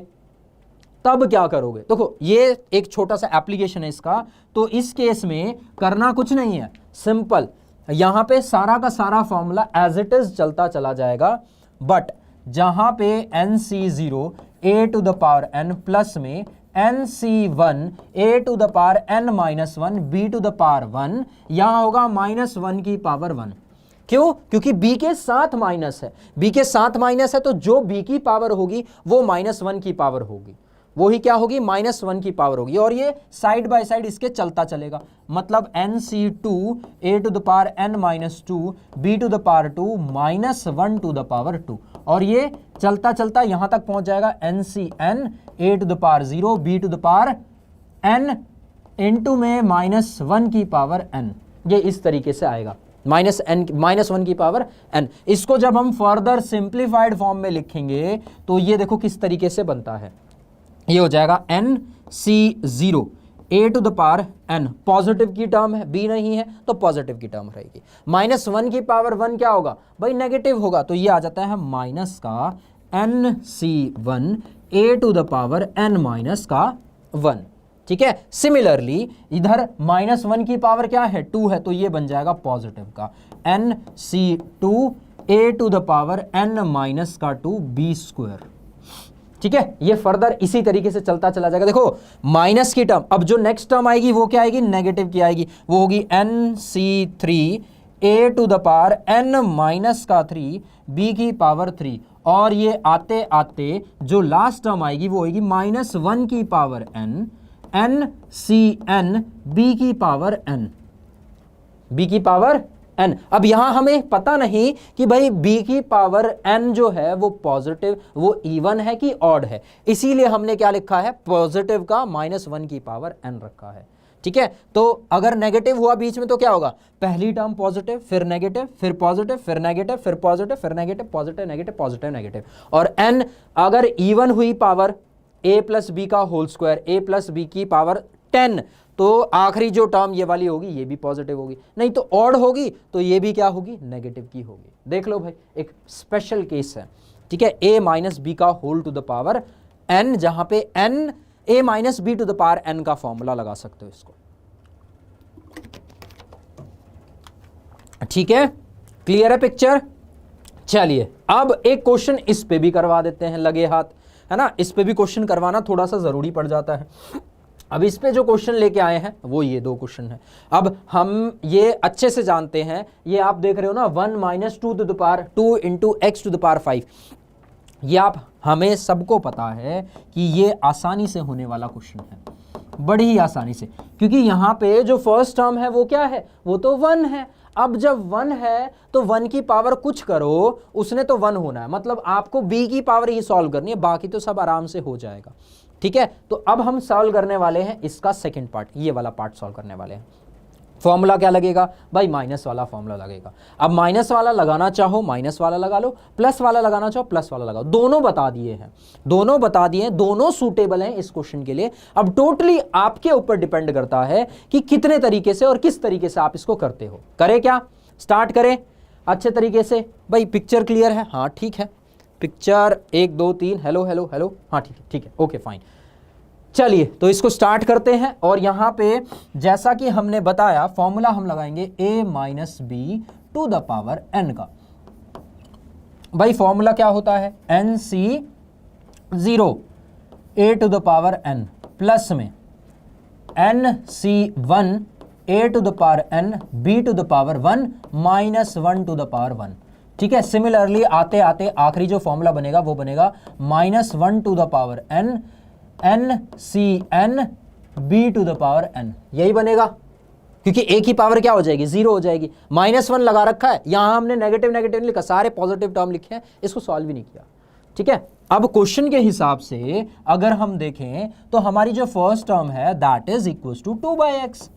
तब क्या करोगे। देखो ये एक छोटा सा एप्लीकेशन है इसका, तो इस केस में करना कुछ नहीं है, सिंपल, यहां पे सारा का सारा फॉर्मूला एज इट इज चलता चला जाएगा, बट जहां पे nc0 a to the power n plus में nc1 a to the power n minus 1 b to the power 1, यहां होगा माइनस 1 की पावर 1, क्यों, क्योंकि b के साथ माइनस है, b के साथ माइनस है, तो जो b की पावर होगी वो माइनस 1 की पावर होगी, वो ही क्या होगी, माइनस 1 की पावर होगी, और ये साइड बाय साइड इसके चलता चलेगा, मतलब nc2 a to the power n minus 2 b to the power 2 minus 1 to the power 2, और ये चलता चलता यहां तक पहुंच जाएगा ncn a to the power 0 b to the power n into में माइनस 1 की पावर n, ये इस तरीके से आएगा, -1 की पावर n। इसको जब हम फर्दर सिंप्लीफाइड फॉर्म में लिखेंगे तो ये देखो किस तरीके से बनता है, ये हो जाएगा NC0 a to the power n, positive की टर्म है, b नहीं है तो पॉजिटिव की टर्म रहेगी। -1 की पावर 1 क्या होगा भाई, नेगेटिव होगा, तो ये आ जाता है माइनस का NC1 a to the power n minus का 1। ठीक है, सिमिलरली इधर -1 की पावर क्या है, 2 है, तो ये बन जाएगा पॉजिटिव का NC2 a to the power n minus का 2 b स्क्वायर। ठीक है, ये फर्दर इसी तरीके से चलता चला जाएगा। देखो माइनस की टर्म, अब जो नेक्स्ट टर्म आएगी वो क्या आएगी, नेगेटिव की आएगी, वो होगी NC3 a to the power n minus का 3 b की पावर 3, और ये आते आते जो लास्ट टर्म आएगी वो होगी -1 की पावर n NCn b की पावर n, b की पावर n। अब यहां हमें पता नहीं कि भाई b की पावर n जो है वो पॉजिटिव, वो इवन है कि ऑड है, इसीलिए हमने क्या लिखा है, पॉजिटिव का -1 की पावर n रखा है। ठीक है, तो अगर नेगेटिव हुआ बीच में तो क्या होगा, पहली टर्म पॉजिटिव, फिर नेगेटिव, फिर पॉजिटिव, फिर नेगेटिव, फिर पॉजिटिव, फिर negative, positive negative, positive negative, और n अगर इवन हुई पावर a प्लस बी का whole square, a plus b की पावर 10, तो आखिरी जो टर्म ये वाली होगी ये भी पॉजिटिव होगी, नहीं तो ऑड होगी तो ये भी क्या होगी, नेगेटिव की होगी। देख लो भाई, एक स्पेशल केस है। ठीक है, a माइनस बी का whole to the power n, जहां पे n a minus B to the power n का फॉर्मूला लगा सकते हो इसको। ठीक है, क्लियर है पिक्चर। चलिए अब एक क्वेश्चन इस पे भी करवा देते हैं लगे हाथ, है ना, इस पे भी क्वेश्चन करवाना थोड़ा सा जरूरी पड़ जाता है। अब इस पे जो क्वेश्चन लेके आए हैं वो ये 2 क्वेश्चन है। अब हम ये अच्छे से जानते हैं, ये आप देख रहे हो ना 1 minus 2 to the power 2 into x to the power 5, ये आप हमें सबको पता है कि ये आसानी से होने वाला क्वेश्चन है, बड़ी ही आसानी से, क्योंकि यहाँ पे जो फर्स्ट टर्म है वो क्या है, वो तो 1 है। अब जब 1 है तो 1 की पावर कुछ करो, उसने तो 1 होना है, मतलब आपको b की पावर ही सॉल्व करनी है, बाकी तो सब आराम से हो जाएगा। ठीक है, तो अब हम सॉल्व करने वाले हैं इसका सेकंड पार्ट, ये वाला पार्ट सॉल्व करने वाले हैं। फॉर्मूला क्या लगेगा भाई, माइनस वाला फॉर्मूला लगेगा। अब माइनस वाला लगाना चाहो माइनस वाला लगा लो, प्लस वाला लगाना चाहो प्लस वाला लगाओ, दोनों बता दिए हैं, दोनों बता दिए हैं, दोनों सूटेबल हैं इस क्वेश्चन के लिए। अब टोटली आपके ऊपर डिपेंड करता है कि कितने तरीके से और किस तरीके से आप इसको करते हो। करें क्या, स्टार्ट करें अच्छे तरीके से। भाई पिक्चर क्लियर है, हाँ ठीक है, पिक्चर 1 2 3, हेलो हेलो हेलो, हाँ ठीक है, ओके फाइन। चलिए तो इसको स्टार्ट करते हैं, और यहां पे जैसा कि हमने बताया फॉर्मूला हम लगाएंगे a minus B to the power n का। भाई फॉर्मूला क्या होता है, NC0 a to the power n plus में NC1 a to the power n b to the power 1 minus 1 to the power 1। ठीक है, सिमिलरली आते आते आखिरी जो फॉर्मूला बनेगा वो बनेगा -1 to the power n NCn b to the power n, यही बनेगा, क्योंकि a की पावर क्या हो जाएगी, 0 हो जाएगी। -1 लगा रखा है, यहां हमने नेगेटिव नेगेटिव लिखा, सारे पॉजिटिव टर्म लिखे हैं, इसको सॉल्व भी नहीं किया। ठीक है, अब क्वेश्चन के हिसाब से अगर हम देखें तो हमारी जो फर्स्ट टर्म है that is equals to 2/x।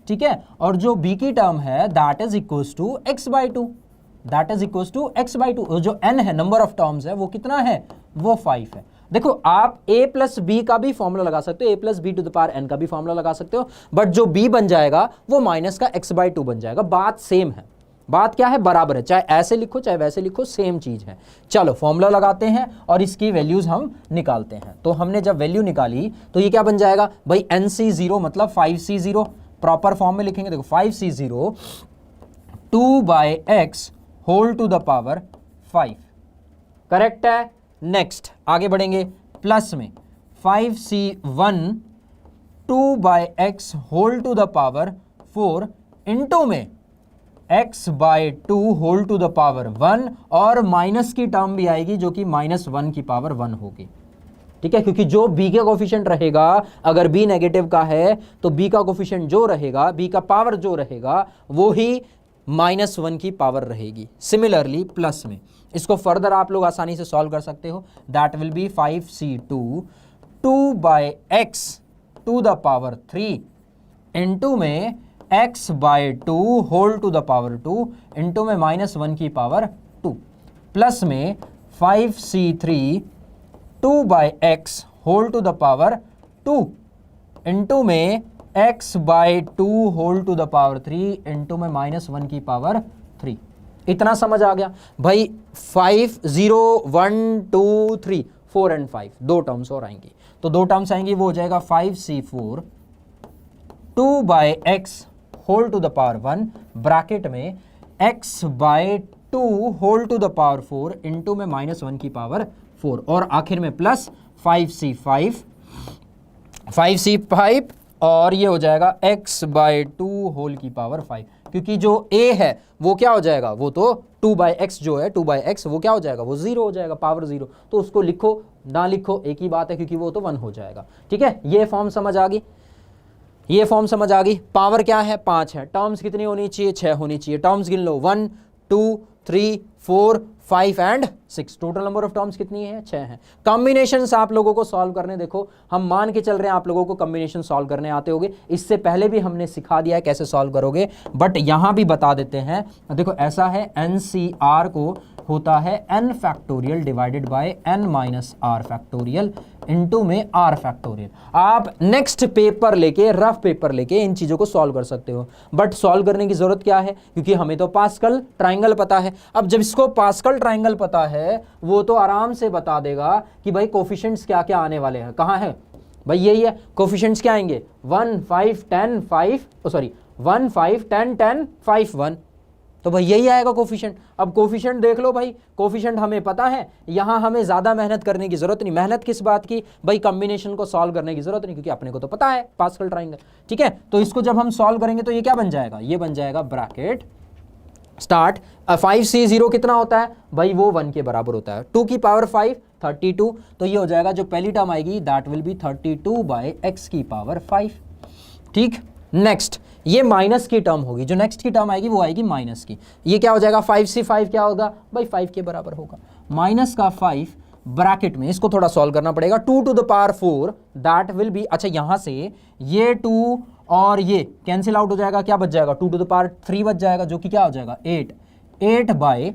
ठीक है, और जो b की टर्म है that is equals to x/2, that is equals to x/2। जो n है, नंबर ऑफ टर्म्स है, वो कितना है, वो 5 है। देखो आप a प्लस बी का भी फॉर्मूला लगा सकते हो, a plus B to the power n का भी फॉर्मूला लगा सकते हो, बट जो b बन जाएगा वो माइनस का x/2 बन जाएगा। बात सेम है, बात क्या है, बराबर है, चाहे ऐसे लिखो चाहे वैसे लिखो, सेम चीज है। चलो फॉर्मूला लगाते हैं और इसकी वैल्यूज हम निकालते हैं। तो हमने जब वैल्यू निकाली तो ये क्या बन जाएगा भाई, NC0 मतलब 5C0, प्रॉपर फॉर्म में लिखेंगे, देखो 5C0 2/x whole to the power 5, correct है। नेक्स्ट आगे बढ़ेंगे, प्लस में 5C1 2/x whole to the power 4 into में x/2 whole to the power 1, और माइनस की टर्म भी आएगी जो कि -1 की पावर 1 होगी। ठीक है, क्योंकि जो b का कोफिशिएंट रहेगा, अगर b नेगेटिव का है तो b का कोफिशिएंट जो रहेगा, b का पावर जो रहेगा वो ही -1 की पावर रहेगी। सिमिलरली प्लस में इसको फर्दर आप लोग आसानी से सॉल्व कर सकते हो, that will be 5C2 2/x to the power 3 into में x by 2 whole to the power 2 into में -1 की पावर 2 प्लस में 5c3 2 by x whole to the power 2 into में x by 2 whole to the power 3 into में -1 की power 3। इतना समझ आ गया भाई। 5 0 1 2 3 4 एंड 5 दो टर्म्स और आएंगी, तो दो टर्म्स आएंगी, वो हो जाएगा 5c4 2 by x whole to the power 1 bracket में x by 2 whole to the power 4 into में -1 की पावर 4 और आखिर में प्लस 5c5 और ये हो जाएगा x बाय 2 होल की पावर 5, क्योंकि जो a है वो क्या हो जाएगा, वो तो 2 बाय एक्स जो है 2 बाय एक्स वो क्या हो जाएगा, वो 0 हो जाएगा, पावर 0। तो उसको लिखो ना लिखो एक ही बात है, क्योंकि वो तो 1 हो जाएगा। ठीक है, ये फॉर्म समझ आ गई, ये फॉर्म समझ आ गई। पावर क्या है, 5 है। टर्म्स कितनी होनी चाहिए, 6 होनी चाहिए। टर्म्स गिन लो, 1 2 3 4 5 and 6। Total number of terms कितनी है, 6 है। कॉम्बिनेशंस आप लोगों को सॉल्व करने, देखो हम मान के चल रहे हैं आप लोगों को कॉम्बिनेशन सॉल्व करने आते होंगे, इससे पहले भी हमने सिखा दिया है कैसे सॉल्व करोगे, बट यहां भी बता देते हैं। देखो ऐसा है, NCR को होता है n factorial divided bye n minus r factorial into में r फैक्टोरियल। आप नेक्स्ट पेपर लेके, रफ पेपर लेके इन चीजों को सॉल्व कर सकते हो, बट सॉल्व करने की जरूरत क्या है, क्योंकि हमें तो पास्कल ट्रायंगल पता है। अब जब इसको पास्कल ट्रायंगल पता है, वो तो आराम से बता देगा कि भाई कोफिशिएंट्स क्या क्या आने वाले हैं। कहाँ है भाई, यही है। कोफिशिएंट्स क्या आएंगे, 1 5 10 5 सॉरी 1 5 10 10 5 1, तो भाई यही आएगा कोफिशिएंट। अब कोफिशिएंट देख लो भाई, कोफिशिएंट हमें पता है, यहां हमें ज्यादा मेहनत करने की जरूरत नहीं। मेहनत किस बात की भाई, कॉम्बिनेशन को सॉल्व करने की जरूरत नहीं, क्योंकि अपने को तो पता है पास्कल ट्रायंगल। ठीक है, तो इसको जब हम सॉल्व करेंगे तो ये क्या बन जाएगा, ये बन जाएगा ब्रैकेट स्टार्ट 5c0 कितना होता है भाई, वो 1 के बराबर होता है। 2 की पावर 5 32, तो ये हो जाएगा जो पहली टर्म आएगी that will be 32 by x की पावर 5। ठीक, नेक्स्ट ये माइनस की टर्म होगी, जो नेक्स्ट की टर्म आएगी वो आएगी माइनस की। ये क्या हो जाएगा, 5c5 क्या होगा भाई, 5 के बराबर होगा। माइनस का 5 ब्रैकेट में, इसको थोड़ा सॉल्व करना पड़ेगा, 2 to the power 4 that will be, अच्छा यहां से ये 2 और ये कैंसिल आउट हो जाएगा, क्या बच जाएगा, 2 टू द पावर 3 बच जाएगा, जो कि क्या हो जाएगा 8 बाय,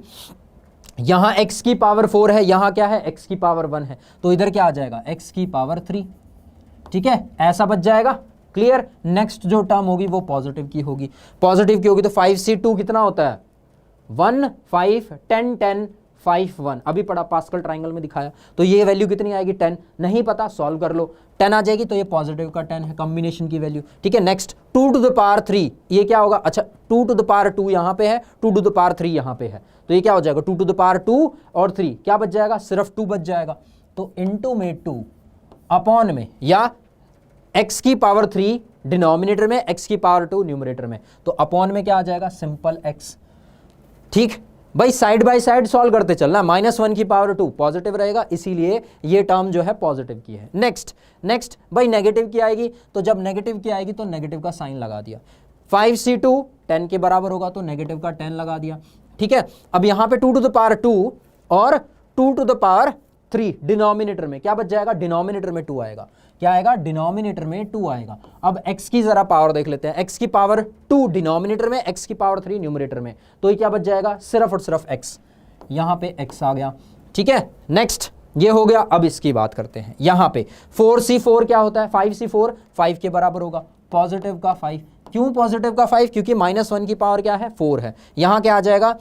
यहां x की पावर 4 है, यहां क्या है x की पावर 1 है, तो इधर क्या आ जाएगा x की पावर 3। ठीक है, ऐसा बच जाएगा। क्लियर। नेक्स्ट जो टर्म होगी वो पॉजिटिव की होगी, पॉजिटिव की होगी तो 5c2 कितना होता है, 1 5 10 10 5 1, अभी पढ़ा पास्कल ट्रायंगल में दिखाया। तो ये वैल्यू कितनी आएगी, 10, नहीं पता सॉल्व कर लो, 10 आ जाएगी, तो ये पॉजिटिव का 10 है, कॉम्बिनेशन की वैल्यू। ठीक है, नेक्स्ट 2 टू द पावर 3, ये क्या होगा, अच्छा 2 टू द पावर 2 यहां पे है, 2 टू द पावर 3 यहां पे है, तो ये क्या हो जाएगा 2 टू द पावर 2 और 3 क्या बच जाएगा, सिर्फ 2 बच जाएगा। तो इनटू में 2 अपॉन में, या x की पावर 3 डिनोमिनेटर में, x की पावर 2 न्यूमरेटर में, तो अपॉन में क्या आ जाएगा, सिंपल x। ठीक भाई, साइड बाय साइड सॉल्व करते चलना, -1 की पावर 2 पॉजिटिव रहेगा, इसीलिए ये टर्म जो है पॉजिटिव की है। नेक्स्ट भाई नेगेटिव की आएगी, तो जब नेगेटिव की आएगी तो नेगेटिव का साइन लगा दिया। 5c2 10 के बराबर होगा, तो नेगेटिव का 10 लगा दिया। ठीक है, अब यहां पे 2 टू द पावर 2 और 2 टू द पावर 3 डिनोमिनेटर में क्या बच जाएगा, डिनोमिनेटर में 2 आएगा, क्या आएगा, डिनोमिनेटर में 2 आएगा। अब x की जरा पावर देख लेते हैं, x की पावर 2 डिनोमिनेटर में, x की पावर 3 न्यूमरेटर में, तो ये क्या बच जाएगा, सिर्फ और सिर्फ x, यहां पे x आ गया। ठीक है, नेक्स्ट ये हो गया। अब इसकी बात करते हैं, यहां पे 4c4 क्या होता है, 5c4 5 के बराबर होगा, पॉजिटिव का 5। क्यों पॉजिटिव का 5, क्योंकि -1 की पावर क्या है, 4 है। यहां क्या आ जाएगा,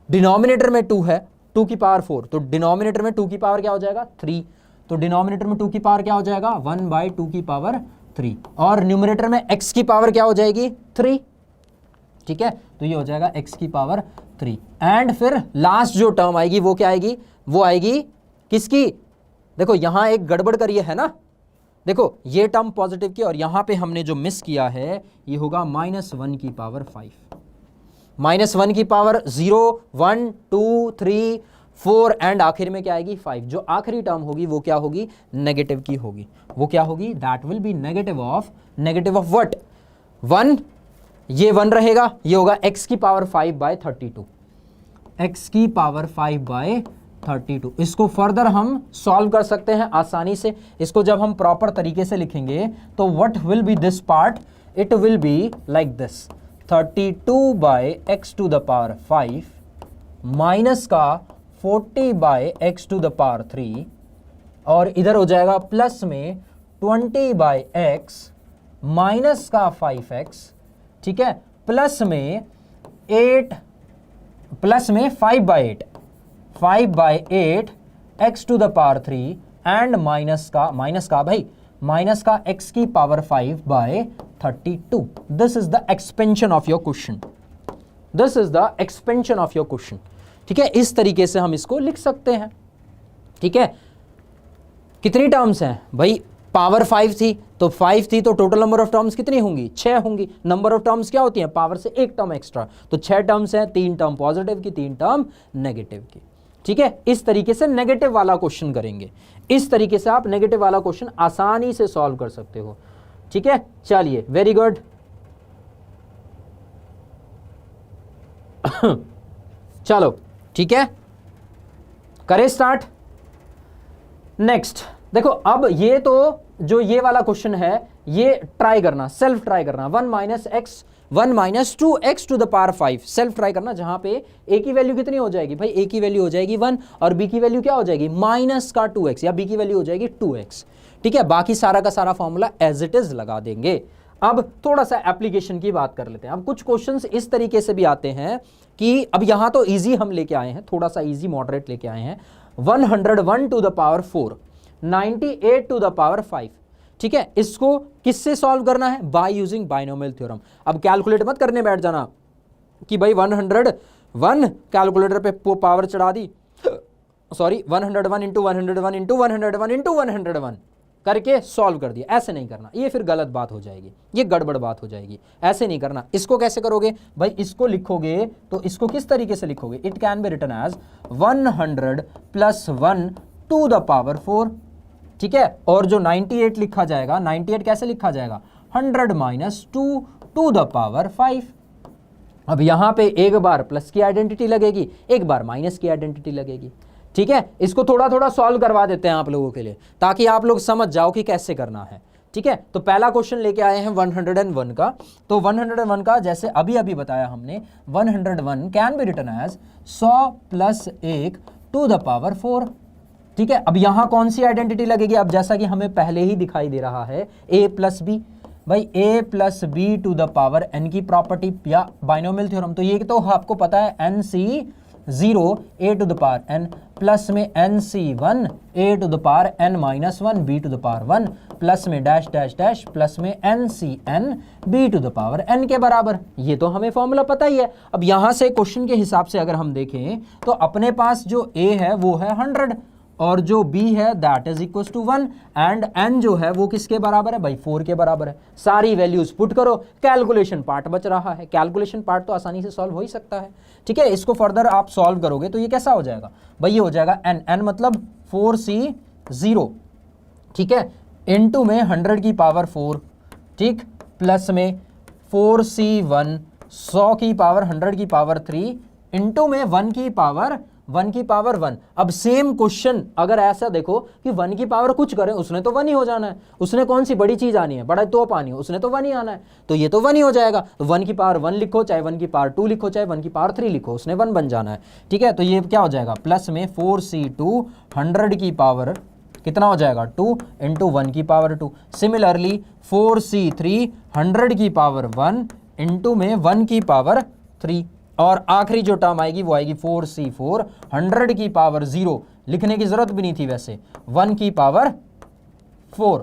डिनोमिनेटर में 2 है, 2 की पावर 4, तो डिनोमिनेटर में 2 की पावर क्या हो जाएगा 3, तो डिनोमिनेटर में 2 की पावर क्या हो जाएगा 1 बाय 2 की पावर 3, और न्यूमरेटर में x की पावर क्या हो जाएगी 3। ठीक है, तो ये हो जाएगा x की पावर 3। एंड फिर लास्ट जो टर्म आएगी वो क्या आएगी, वो आएगी किसकी, देखो यहां एक गड़बड़ करिए है ना, देखो ये टर्म पॉजिटिव की, और यहां पे हमने जो मिस किया है ये होगा -1 की पावर 5, -1 की पावर 0 1 2 3 4 एंड आखिर में क्या आएगी 5। जो आखिरी टर्म होगी वो क्या होगी, नेगेटिव की होगी, वो क्या होगी, that will B negative of what, 1, ये 1 रहेगा, ये होगा x की पावर 5 बाय 32, x की पावर 5 बाय 32। इसको फर्दर हम सॉल्व कर सकते हैं आसानी से। इसको जब हम प्रॉपर तरीके से लिखेंगे तो what will be this part, it will be like this 32 by x to the power 5 minus का 40 by x to the power 3 और इधर हो जाएगा प्लस में 20 बाय एक्स माइनस का 5x, ठीक है, प्लस में 5 by 8 x to the power 3 and minus का x की power 5 by 32. This is the expansion of your question. This is the expansion of your question. ठीक है, इस तरीके से हम इसको लिख सकते हैं. ठीक है, कितनी टर्म्स हैं भाई, पावर 5 थी तो 5 थी तो टोटल नंबर ऑफ टर्म्स कितनी होंगी, 6 होंगी. नंबर ऑफ टर्म्स क्या होती हैं, पावर से एक टर्म एक्स्ट्रा, तो 6 टर्म्स हैं, 3 टर्म पॉजिटिव की, 3 टर्म नेगेटिव की. ठीक है, इस तरीके से नेगेटिव वाला क्वेश्चन करेंगे. इस तरीके से आप नेगेटिव वाला क्वेश्चन आसानी से सॉल्व कर सकते हो. ठीक है, चलिए, वेरी गुड. चलो ठीक है, करें स्टार्ट. नेक्स्ट देखो, अब ये तो जो ये वाला क्वेश्चन है ये ट्राई करना, सेल्फ ट्राई करना. 1 minus 2x to the power 5 self try करना, जहां पे a की वैल्यू कितनी हो जाएगी भाई, a की वैल्यू हो जाएगी 1 और b की वैल्यू क्या हो जाएगी माइनस का 2x, या b की वैल्यू हो जाएगी 2x. ठीक है, बाकी सारा का सारा फॉर्मूला एज इट इज लगा देंगे. अब थोड़ा सा एप्लीकेशन की बात कर लेते हैं. अब कुछ क्वेश्चंस इस तरीके से भी आते हैं कि अब यहां तो इजी हम लेके आए हैं, थोड़ा सा इजी मॉडरेट लेके आए हैं. 101 to the power 4, 98 to the power 5. ठीक है, इसको किससे सॉल्व करना है, बाय यूजिंग बाइनोमियल थ्योरम. अब कैलकुलेट मत करने बैठ जाना कि भाई 101 कैलकुलेटर पे पावर चढ़ा दी, सॉरी 101 इंटू 101 इंटू 101 इंटू 101 करके सॉल्व कर दिया. ऐसे नहीं करना, ये फिर गलत बात हो जाएगी, ये गड़बड़ बात हो जाएगी. ऐसे नहीं करना. इसको कैसे करोगे भाई, इसको लिखोगे तो इसको किस तरीके से लिखोगे, it can be written as 100 plus 1 to the power 4. ठीक है, और जो 98 लिखा जाएगा, 98 कैसे लिखा जाएगा, 100 माइनस 2 टू द पावर 5. अब यहां पे एक बार प्लस की आइडेंटिटी लगेगी, एक बार माइनस की आइडेंटिटी लगेगी. ठीक है, इसको थोड़ा थोड़ा सॉल्व करवा देते हैं आप लोगों के लिए, ताकि आप लोग समझ जाओ कि कैसे करना है. ठीक है, तो पहला क्वेश्चन लेके आए हैं 101 का. तो 101 का जैसे अभी अभी बताया हमने, 101 can be written as 100 plus 1 to the power 4. ठीक है, अब यहां कौन सी आइडेंटिटी लगेगी, अब जैसा कि हमें पहले ही दिखाई दे रहा है, a प्लस बी. भाई a plus B to the power n की प्रॉपर्टी या बाइनोमियल थ्योरम, तो ये तो आपको पता है nc0 a to the power n plus में nc1 a to the power n minus 1 b to the power 1 plus में डैश डैश डैश प्लस में ncn b to the power n के बराबर. ये तो हमें फॉर्मूला पता ही है. अब यहां से क्वेश्चन के हिसाब से अगर हम देखें तो अपने पास जो a है वो है 100 और जो b है that is equal to 1 and n जो है वो किसके बराबर है भाई, 4 के बराबर है. सारी वैल्यूज पुट करो, कैलकुलेशन पार्ट बच रहा है. कैलकुलेशन पार्ट तो आसानी से सॉल्व हो ही सकता है. ठीक है, इसको फर्दर आप सॉल्व करोगे तो ये कैसा हो जाएगा भाई, ये हो जाएगा n मतलब 4c0. ठीक है, इनटू में 100 की पावर 4, ठीक, प्लस में 4c1 100 की पावर 100 की पावर 3 इनटू में 1 की पावर 1. अब सेम क्वेश्चन अगर ऐसा देखो कि 1 की पावर कुछ करें, उसने तो 1 ही हो जाना है. उसने कौन सी बड़ी चीज आनी है, बड़ा तोप आनी है, उसने तो 1 ही आना है, तो ये तो 1 ही हो जाएगा. तो 1 की पावर 1 लिखो, चाहे 1 की पावर 2 लिखो, चाहे 1 की पावर 3 लिखो, उसने 1 बन जाना है. ठीक है, तो ये क्या हो जाएगा, प्लस में 4c2 100 की पावर कितना हो जाएगा 2 इंटू 1 की पावर 2. सिमिलरली 4c3 100 की पावर 1 इंटू में 1 की पावर 3. और आखिरी जो टर्म आएगी वो आएगी 4c4 100 की पावर 0. लिखने की जरूरत भी नहीं थी वैसे, 1 की पावर 4.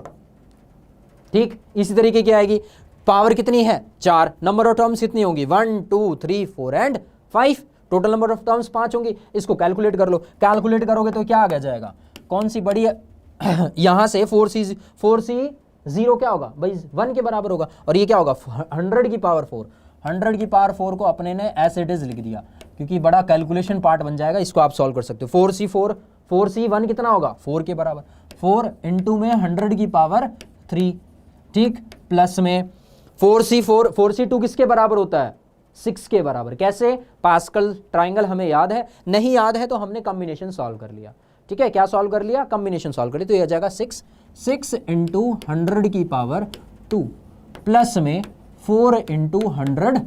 ठीक, इसी तरीके की आएगी. पावर कितनी है 4, नंबर ऑफ टर्म्स कितनी होंगी 1 2 3 4 and 5. Total number of terms 5 होंगी. इसको कैलकुलेट कर लो, कैलकुलेट करोगे तो क्या आ जाएगा, कौन सी बड़ी यहां से 4c0 क्या होगा भाई 1 के बराबर होगा, और ये क्या होगा 100 की पावर 4. 100 की पावर 4 को अपने ने एज इट इज लिख दिया क्योंकि बड़ा कैलकुलेशन पार्ट बन जाएगा. इसको आप सॉल्व कर सकते हो. 4c1 कितना होगा 4 के बराबर, 4 इंटू में 100 की पावर 3. ठीक, प्लस में 4c2 किसके बराबर होता है 6 के बराबर. कैसे, पास्कल ट्राइंगल हमें याद है, नहीं याद है तो हमने कॉम्बिनेशन सॉल्व कर लिया. ठीक है, क्या सॉल्व कर लिया, कॉम्बिनेशन सॉल्व कर लिया. तो ये आ जाएगा 6 इंटू 100 की पावर 2 प्लस में 4 इंटू 100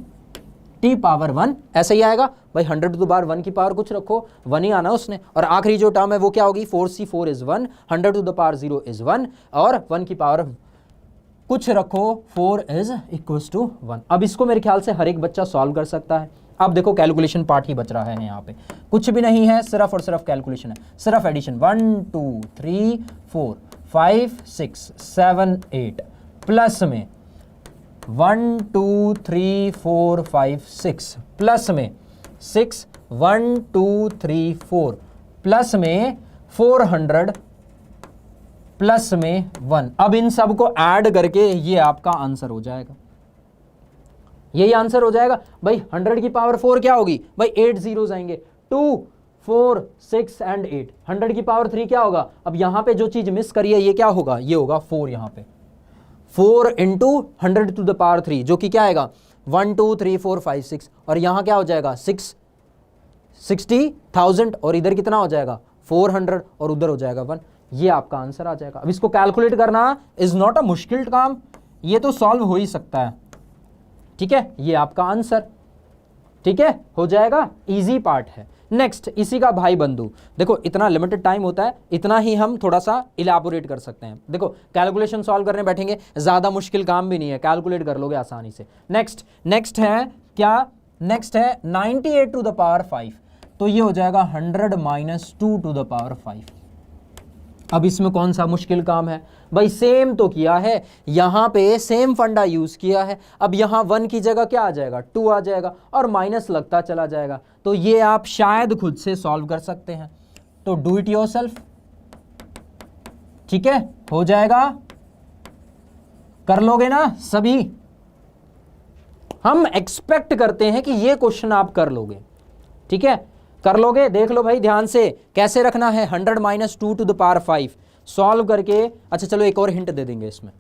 t पावर 1, ऐसे ही आएगा भाई। 100 टू द पावर 1 की पावर कुछ रखो, 1 ही आना उसने। और आखिरी जो टर्म है वो क्या होगी, 4c4 is 1, 100 to the power 0 is 1, और 1 की पावर कुछ रखो 4 इज इक्वल्स टू 1। अब इसको मेरे ख्याल से हर एक बच्चा सॉल्व कर सकता है। अब देखो कैलकुलेशन पार्ट ही बच रहा है यहाँ पे, कुछ भी नहीं है, सिर्फ और सिर्फ कैलकुलेशन है, सिर्फ एडिशन। 1 2 3 4 5 6 7 8 प्लस में 1 2 3 4 5 6 प्लस में 6 1 2 3 4 प्लस में 400 प्लस में 1। अब इन सब को ऐड करके ये आपका आंसर हो जाएगा, यही आंसर हो जाएगा भाई। 100 की पावर 4 क्या होगी भाई, 8 जीरोस आएंगे, 2 4 6 एंड 8। 100 की पावर 3 क्या होगा, अब यहां पे जो चीज मिस करी है ये क्या होगा, ये होगा 4। यहां पे 4 इंटू 100 टू द पावर 3 जो कि क्या आएगा 1 2 3 4 5 6, और यहां क्या हो जाएगा 60,000, और इधर कितना हो जाएगा 400, और उधर हो जाएगा 1। ये आपका आंसर आ जाएगा। अब इसको कैलकुलेट करना इज नॉट अ मुश्किल काम, ये तो सॉल्व हो ही सकता है, ठीक है। ये आपका आंसर, ठीक है, हो जाएगा, इजी पार्ट है। नेक्स्ट इसी का भाई बंधु, देखो इतना लिमिटेड टाइम होता है, इतना ही हम थोड़ा सा इलैबोरेट कर सकते हैं। देखो कैलकुलेशन सॉल्व करने बैठेंगे, ज्यादा मुश्किल काम भी नहीं है, कैलकुलेट कर लोगे आसानी से। नेक्स्ट है क्या, नेक्स्ट है 98 टू द पावर 5, तो ये हो जाएगा 100 माइनस 2 टू द पावर 5। अब इसमें कौन सा मुश्किल काम है भाई, सेम तो किया है, यहां पे सेम फंडा यूज किया है। अब यहां 1 की जगह क्या आ जाएगा 2 आ जाएगा, और माइनस लगता चला जाएगा, तो ये आप शायद खुद से सॉल्व कर सकते हैं, तो डू इट योरसेल्फ, ठीक है, हो जाएगा, कर लोगे ना सभी। हम एक्सपेक्ट करते हैं कि ये क्वेश्चन आप कर लोगे, ठीक है, कर लोगे। देख लो भाई ध्यान से कैसे रखना है, 100 minus 2 to the power 5 solve करके। अच्छा चलो एक और हिंट दे देंगे इसमें,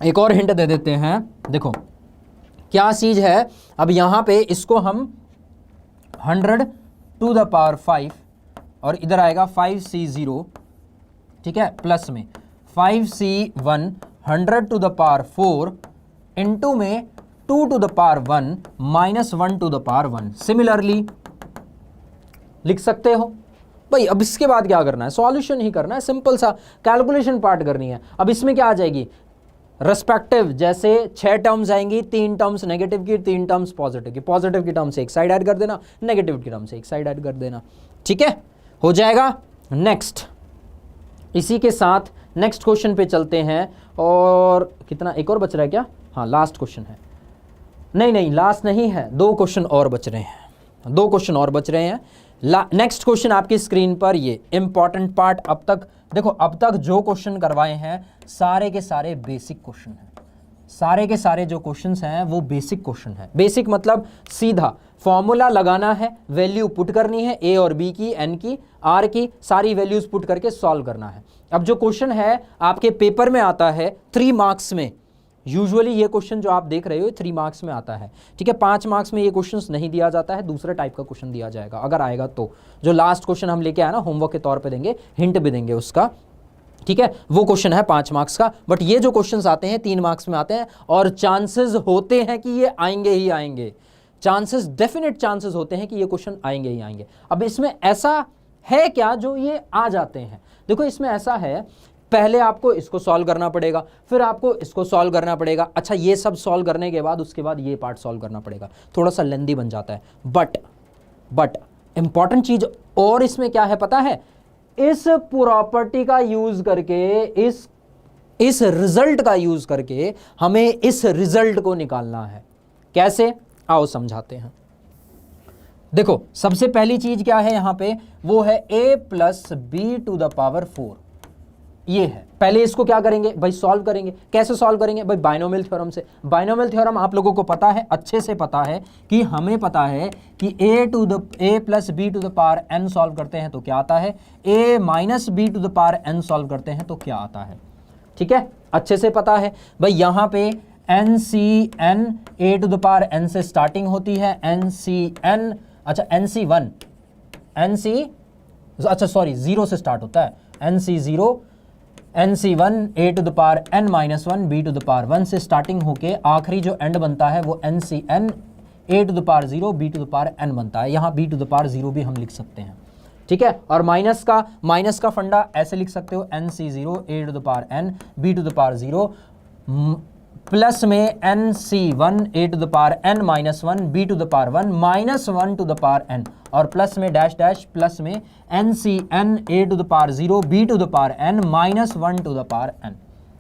एक और हिंट दे देते हैं। देखो क्या चीज है, अब यहां पे इसको हम 100 टू द पावर 5, और इधर आएगा 5c0, ठीक है, प्लस में 5c1 100 to the power 4 into में 2 to the power 1 minus 1 to the power 1। Similarly लिख सकते हो भाई। अब इसके बाद क्या करना है, सॉल्यूशन ही करना है, सिंपल सा कैलकुलेशन पार्ट करनी है। अब इसमें क्या आ जाएगी, रेस्पेक्टिव, जैसे 6 टर्म्स आएंगी, 3 टर्म्स नेगेटिव की, 3 टर्म्स पॉजिटिव की। पॉजिटिव की टर्म से एक साइड ऐड कर देना, नेगेटिव की टर्म से एक साइड ऐड कर देना, ठीक है, हो जाएगा। नेक्स्ट इसी के साथ नेक्स्ट क्वेश्चन पे चलते हैं। और कितना, एक और बच रहा है क्या, हाँ लास्ट क्वेश्चन है, नहीं लास्ट नहीं है, 2 क्वेश्चन और बच रहे हैं, 2 क्वेश्चन और बच रहे हैं। नेक्स्ट क्वेश्चन आपकी स्क्रीन पर, ये इंपॉर्टेंट पार्ट। अब तक देखो, अब तक जो क्वेश्चन करवाए हैं सारे के सारे बेसिक क्वेश्चन हैं, सारे के सारे जो क्वेश्चंस हैं वो बेसिक क्वेश्चन है। बेसिक मतलब सीधा फॉर्मूला लगाना है, वैल्यू पुट करनी है, ए और बी की, एन की, आर की, सारी वैल्यूज पुट करके सॉल्व करना है। अब जो क्वेश्चन है आपके पेपर में आता है 3 मार्क्स में, यूजुअली ये क्वेश्चन जो आप देख रहे हो 3 मार्क्स में आता है, ठीक है। 5 मार्क्स में ये क्वेश्चन नहीं दिया जाता है, दूसरे टाइप का क्वेश्चन दिया जाएगा, अगर आएगा तो। जो लास्ट क्वेश्चन हम लेके आए ना, होमवर्क के तौर पे देंगे, हिंट भी देंगे उसका, ठीक है, वो क्वेश्चन है 5 मार्क्स का। बट ये जो क्वेश्चंस आते हैं 3 मार्क्स में आते हैं, और चांसेस होते हैं कि ये आएंगे ही आएंगे, चांसेस, डेफिनेट चांसेस होते हैं कि ये क्वेश्चन आएंगे ही आएंगे। अब इसमें ऐसा है क्या जो ये आ जाते हैं, देखो इसमें ऐसा है, पहले आपको इसको सॉल्व करना पड़ेगा, फिर आपको इसको सॉल्व करना पड़ेगा। अच्छा ये सब सॉल्व करने के बाद उसके बाद ये पार्ट सॉल्व करना पड़ेगा, थोड़ा सा लेंदी बन जाता है। बट इंपॉर्टेंट चीज और इसमें क्या है पता है, इस प्रॉपर्टी का यूज करके, इस रिजल्ट का यूज करके हमें इस रिजल्ट को निकालना है। कैसे, आओ समझाते हैं। देखो सबसे पहली चीज क्या है यहां पे, वो है a plus B to the power 4, ये है। पहले इसको क्या करेंगे भाई, सॉल्व करेंगे। कैसे सॉल्व करेंगे भाई, बाइनोमियल थ्योरम से। बाइनोमियल थ्योरम आप लोगों को पता है, अच्छे से पता है कि हमें पता है कि a plus B to the power n solve करते हैं तो क्या आता है, a minus B to the power n solve करते हैं तो क्या आता है, ठीक है, अच्छे से पता है भाई। यहां पे NCN a to the power n से स्टार्टिंग होती है, NCN, अच्छा NC1, NC, अच्छा सॉरी 0 से स्टार्ट होता है, NC0 NC1 a to the power n minus 1 b to the power 1 से स्टार्टिंग होके आखिरी जो एंड बनता है वो NCn a to the power 0 b to the power n बनता है। यहाँ b टू द पावर 0 भी हम लिख सकते हैं, ठीक है। और माइनस का फंडा ऐसे लिख सकते हो NC0 a to the power n b to the power 0 plus में NC1 a to the power n minus 1 b to the power 1 minus 1 to the power n और प्लस में डैश डैश प्लस में NCn a to the power 0 b to the power n minus 1 to the power n।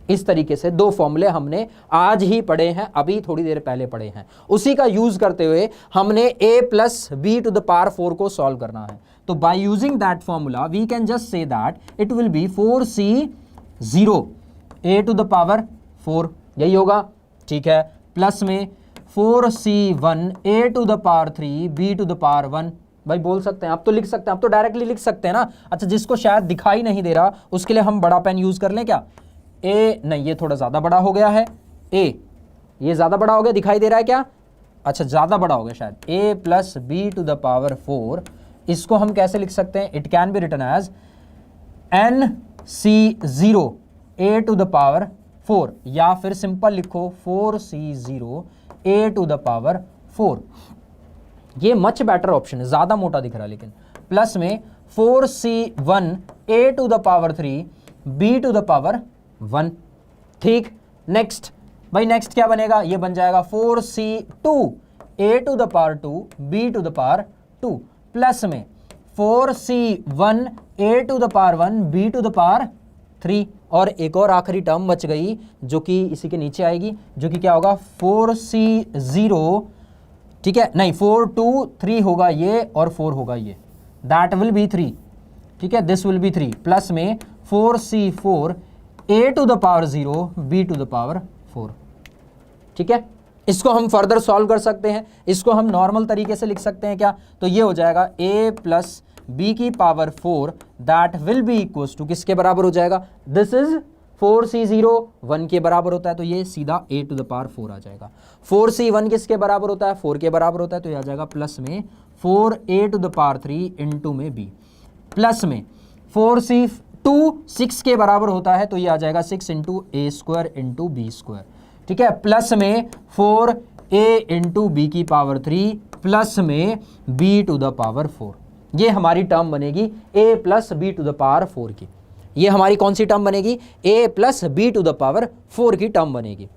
इस तरीके से दो फॉर्मूले हमने आज ही पढ़े हैं, अभी थोड़ी देर पहले पढ़े हैं। उसी का यूज करते हुए हमने a plus b to the power 4 को सॉल्व करना है। तो by using that formula we can just say that it will be 4c0 a to the power 4, यही होगा, ठीक है। प्लस में 4c1 a to the power 3 b to the power 1। भाई बोल सकते हैं, आप तो लिख सकते हैं, आप तो डायरेक्टली लिख सकते हैं ना। अच्छा, जिसको शायद दिखाई नहीं दे रहा उसके लिए हम बड़ा पेन यूज कर लें क्या? ए नहीं, ये थोड़ा ज़्यादा बड़ा हो गया है, ये ज़्यादा बड़ा हो गया, दिखाई दे रहा है क्या? अच्छा, ज़्यादा बड़ा हो गया शायद। a plus B to the power 4, इसको हम कैसे लिख सकते हैं? It can be written as NC0 a to the power 4 या फिर सिंपल लिखो 4c0 a to the power 4। ये मच बेटर ऑप्शन है, ज़्यादा मोटा दिख रहा है लेकिन। प्लस में 4c1 a to the power 3 b to the power 1, ठीक। नेक्स्ट भाई, नेक्स्ट क्या बनेगा? ये बन जाएगा 4c2 a to the power 2 b to the power 2 plus में 4c1 a to the power 1 b to the power 3 और एक और आखिरी टर्म बच गई जो कि इसी के नीचे आएगी, जो कि क्या होगा? 4c0, ठीक है, नहीं 4 2 3 होगा ये और 4 होगा ये, दैट विल बी 3, ठीक है, दिस विल बी 3 प्लस में 4c4 a to the power 0 b to the power 4, ठीक है। इसको हम फर्दर सॉल्व कर सकते हैं, इसको हम नॉर्मल तरीके से लिख सकते हैं क्या? तो ये हो जाएगा a प्लस b की power 4 that will be equals to किसके बराबर हो जाएगा? दिस इज 4c0 1 के बराबर होता है, तो ये सीधा a टू द पावर 4 आ जाएगा। 4c1 किसके बराबर होता है? 4 के बराबर होता है, तो ये आ जाएगा प्लस में 4a to the power 3 into में b प्लस में 4c2 6 के बराबर होता है, तो ये आ जाएगा 6 into a square into b square, ठीक है। प्लस में 4a इंटू b की पावर 3 प्लस में b टू द पावर 4। ये हमारी टर्म बनेगी a plus B to the power 4 की। ये हमारी कौन सी टर्म बनेगी? a plus B to the power 4 की टर्म बनेगी।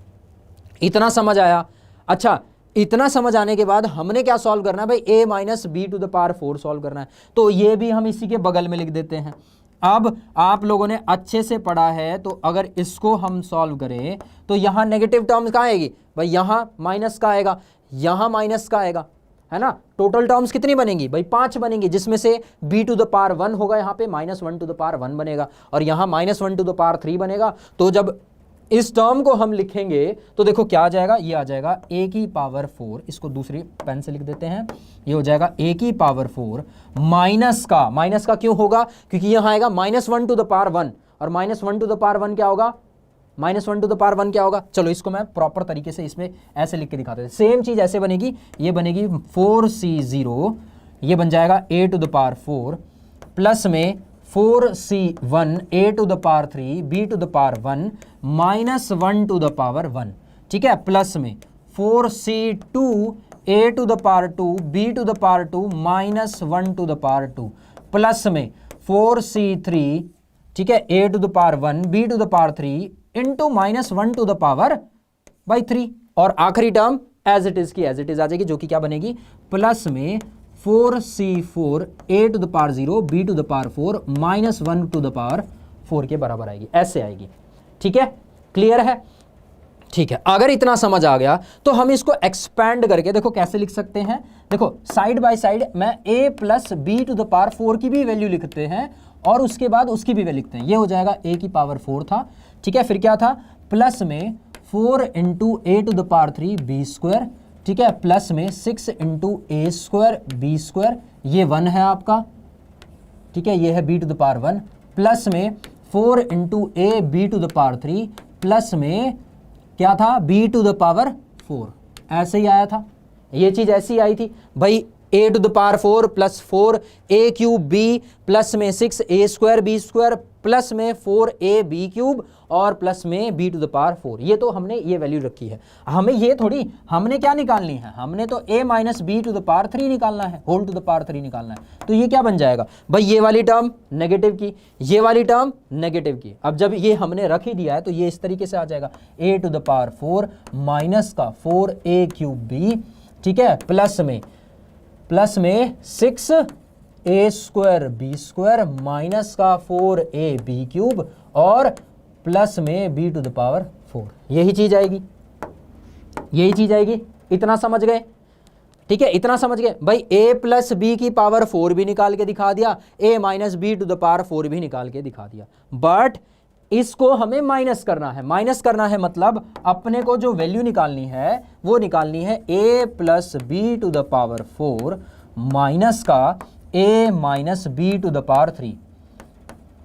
इतना समझ आया? अच्छा, इतना समझ आने के बाद हमने क्या सॉल्व करना है भाई? a minus B to the power 4 solve करना है, तो ये भी हम इसी के बगल में लिख देते हैं। अब आप लोगों ने अच्छे से पढ़ा है, तो अगर इसको हम सॉल्व करें तो यहाँ नेगेटिव टर्म्स कहाँ आएगी भाई? यहाँ माइनस का आएगा, यहाँ माइनस का आएगा, है ना। टोटल टर्म्स कितनी बनेंगी भाई? 5 बनेंगी, जिसमें से b टू द पावर 1 होगा, यहाँ पे माइनस 1 टू द पावर 1 बनेगा और यहाँ माइनस 1 टू द पावर 3 बनेगा। तो जब इस टर्म को हम लिखेंगे तो देखो क्या आ जाएगा? ये आ जाएगा a की पावर 4, इसको दूसरी पेन से लिख देते हैं, ये हो जाएगा a की पावर 4 माइनस का क्यों होगा? क्योंकि यहाँ आएगा माइनस 1 टू द पावर 1 और माइनस 1 टू द पावर 1 क्या होगा? माइनस 1 टू द पावर 1 क्या होगा? चलो इसको मैं प्रॉपर तरीके से इसमें ऐसे लिख के दिखाते हैं। सेम चीज ऐसे बनेगी, ये बनेगी 4c0, ये बन जाएगा a to the power 4 plus में 4c1 a to the power 3 b to the power 1 minus 1 to the power 1, ठीक है, प्लस में 4c2 a to the power 2 b to the power 2 minus 1 to the power 2 plus में 4c3, ठीक है, a to the power 1 b to the power 3 into minus 1 to the power by 3 और आखिरी term as it is की as it is आ जाएगी, जो कि क्या बनेगी? प्लस में 4c4 a to the power 0 b to the power 4 minus 1 to the power 4 के बराबर आएगी, ऐसे आएगी, ठीक है। क्लियर है? ठीक है। अगर इतना समझ आ गया तो हम इसको एक्सपैंड करके देखो कैसे लिख सकते हैं। देखो साइड बाय साइड मैं a plus B to the power 4 की भी वैल्यू लिखते हैं और उसके बाद उसकी भी वैल्यू लिखते हैं। ये हो जाएगा a की पावर 4 था, ठीक है, फिर क्या था? प्लस में 4 into a to the power 3 b square, ठीक है, प्लस में 6 into a square b square, ये 1 है आपका, ठीक है, ये है b to the power 1 plus में 4 into a b to the power 3 plus में क्या था? b टू द पावर 4, ऐसे ही आया था, ये चीज़ ऐसी आई थी भाई। A to the power 4 plus 4 a cube b plus में 6 a square b square plus में 4 ए बी क्यूब और प्लस में बी टू द पावर 4। ये तो हमने ये वैल्यू रखी है। हमें ये थोड़ी, हमने क्या निकालनी है, हमने तो a minus B to the power 3 निकालना है, होल टू द पावर 3 निकालना है। तो ये क्या बन जाएगा भाई, ये वाली टर्म नेगेटिव की, ये वाली टर्म नेगेटिव की। अब जब ये हमने रख ही दिया है तो ये इस तरीके से आ जाएगा a to the power 4 minus का 4 ए क्यूब बी, ठीक है, प्लस में 6 a square b square minus का 4 ए बी क्यूब और प्लस में b टू द पावर 4। यही चीज आएगी, यही चीज आएगी। इतना समझ गए, ठीक है, इतना समझ गए भाई। a प्लस बी की पावर 4 भी निकाल के दिखा दिया, a minus B to the power 4 भी निकाल के दिखा दिया, बट इसको हमें माइनस करना है। माइनस करना है मतलब अपने को जो वैल्यू निकालनी है वो निकालनी है a plus B to the power 4 minus का a minus B to the power 3।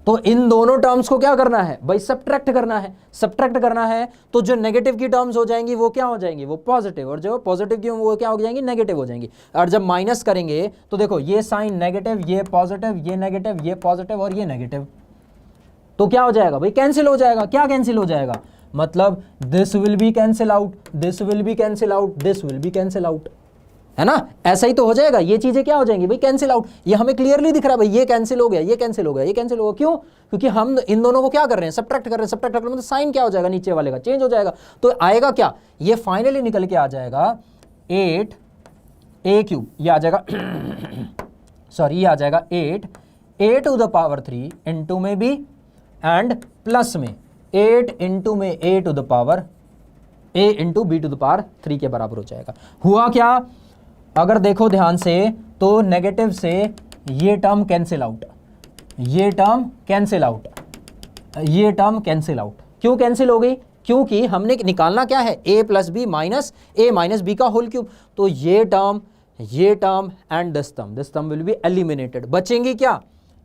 तो इन दोनों टर्म्स को क्या करना है भाई, सब्ट्रैक्ट करना है। सब्ट्रैक्ट करना है तो जो नेगेटिव की टर्म्स हो जाएंगी वो क्या हो जाएंगी, वो पॉजिटिव, और जो पॉजिटिव की वो क्या हो जाएंगी, नेगेटिव हो जाएंगी। और जब माइनस करेंगे तो देखो ये साइन नेगेटिव, ये पॉजिटिव, ये नेगेटिव, ये पॉजिटिव और ये नेगेटिव, तो क्या हो जाएगा भाई, कैंसिल हो जाएगा। क्या कैंसिल हो जाएगा, मतलब this will be cancel out, this will be cancel out, this will be cancel out, है ना, ऐसा ही तो हो जाएगा। ये चीजें क्या हो जाएंगी भाई, कैंसिल आउट। ये हमें क्लियरली दिख रहा है भाई, ये कैंसिल हो गया, ये कैंसिल हो गया, ये कैंसिल हो गया। क्यों, क्योंकि हम इन दोनों को क्या कर रहे हैं, सब्ट्रैक्ट कर रहे हैं। सब्ट्रैक्ट करने में तो साइन क्या हो जाएगा, नीचे वाले का चेंज हो जाएगा। तो आएगा क्या, ये फाइनली निकल के आ जाएगा 8 ए क्यूब, ये आ जाएगा सॉरी, ये आ जाएगा 8 a to the power 3 into में बी एंड प्लस में 8 इंटू में a to the power a into b to the power 3 के बराबर हो जाएगा। हुआ क्या, अगर देखो ध्यान से तो नेगेटिव से ये टर्म कैंसिल आउट, ये टर्म कैंसिल आउट, ये टर्म कैंसिल आउट। क्यों कैंसिल हो गई, क्योंकि हमने निकालना क्या है, a plus b minus a minus b का होल क्यूब। तो ये term and this term will be eliminated. बचेंगी क्या,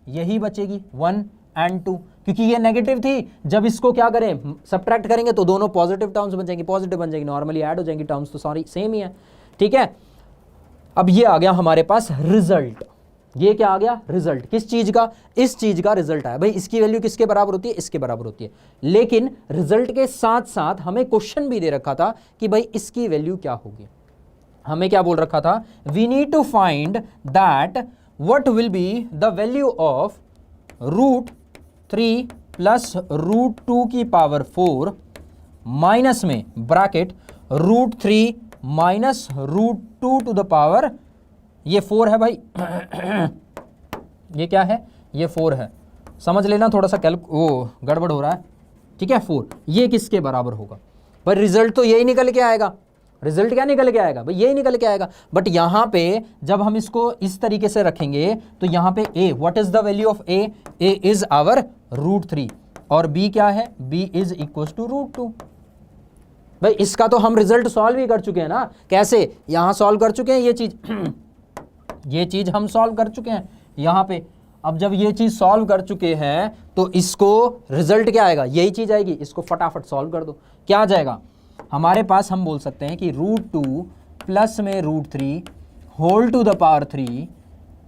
यही बचेगी 1 एंड 2, क्योंकि ये नेगेटिव थी। जब इसको क्या करें, सब्ट्रैक्ट करेंगे तो दोनों पॉजिटिव टर्म्स बन जाएंगी, पॉजिटिव बन जाएंगी, नॉर्मली ऐड हो जाएंगी टर्म्स, तो सॉरी सेम ही है, ठीक है। अब ये आ गया हमारे पास रिजल्ट। ये क्या आ गया, रिजल्ट किस चीज का, इस चीज का रिजल्ट आया भाई। इसकी वैल्यू किसके बराबर होती है, इसके बराबर होती है। लेकिन रिजल्ट के साथ साथ हमें क्वेश्चन भी दे रखा था कि भाई इसकी वैल्यू क्या होगी। हमें क्या बोल रखा था, we need to find that what will be the value of √3 plus √2 की पावर 4 माइनस में bracket √3 minus √2 to the power, ये 4 है भाई ये क्या है, ये 4 है, समझ लेना, थोड़ा सा गड़बड़ हो रहा है, ठीक है। 4 ये किसके बराबर होगा, पर रिजल्ट तो यही निकल के आएगा। रिजल्ट क्या निकल के आएगा भाई, यही निकल के आएगा। बट यहां पे जब हम इसको इस तरीके से रखेंगे तो यहां पे a, what is the value of a is our √3 और b क्या है, b इज इक्वल टू √2। भाई इसका तो हम रिजल्ट सॉल्व ही कर चुके हैं ना, कैसे, यहां सॉल्व कर चुके हैं ये चीज ये चीज हम सॉल्व कर चुके हैं यहां पे। अब जब ये चीज सॉल्व कर चुके हैं तो इसको रिजल्ट क्या आएगा, यही चीज आएगी। इसको फटाफट सॉल्व कर दो, क्या आ जाएगा हमारे पास, हम बोल सकते हैं कि √2 प्लस में √3 whole to the power 3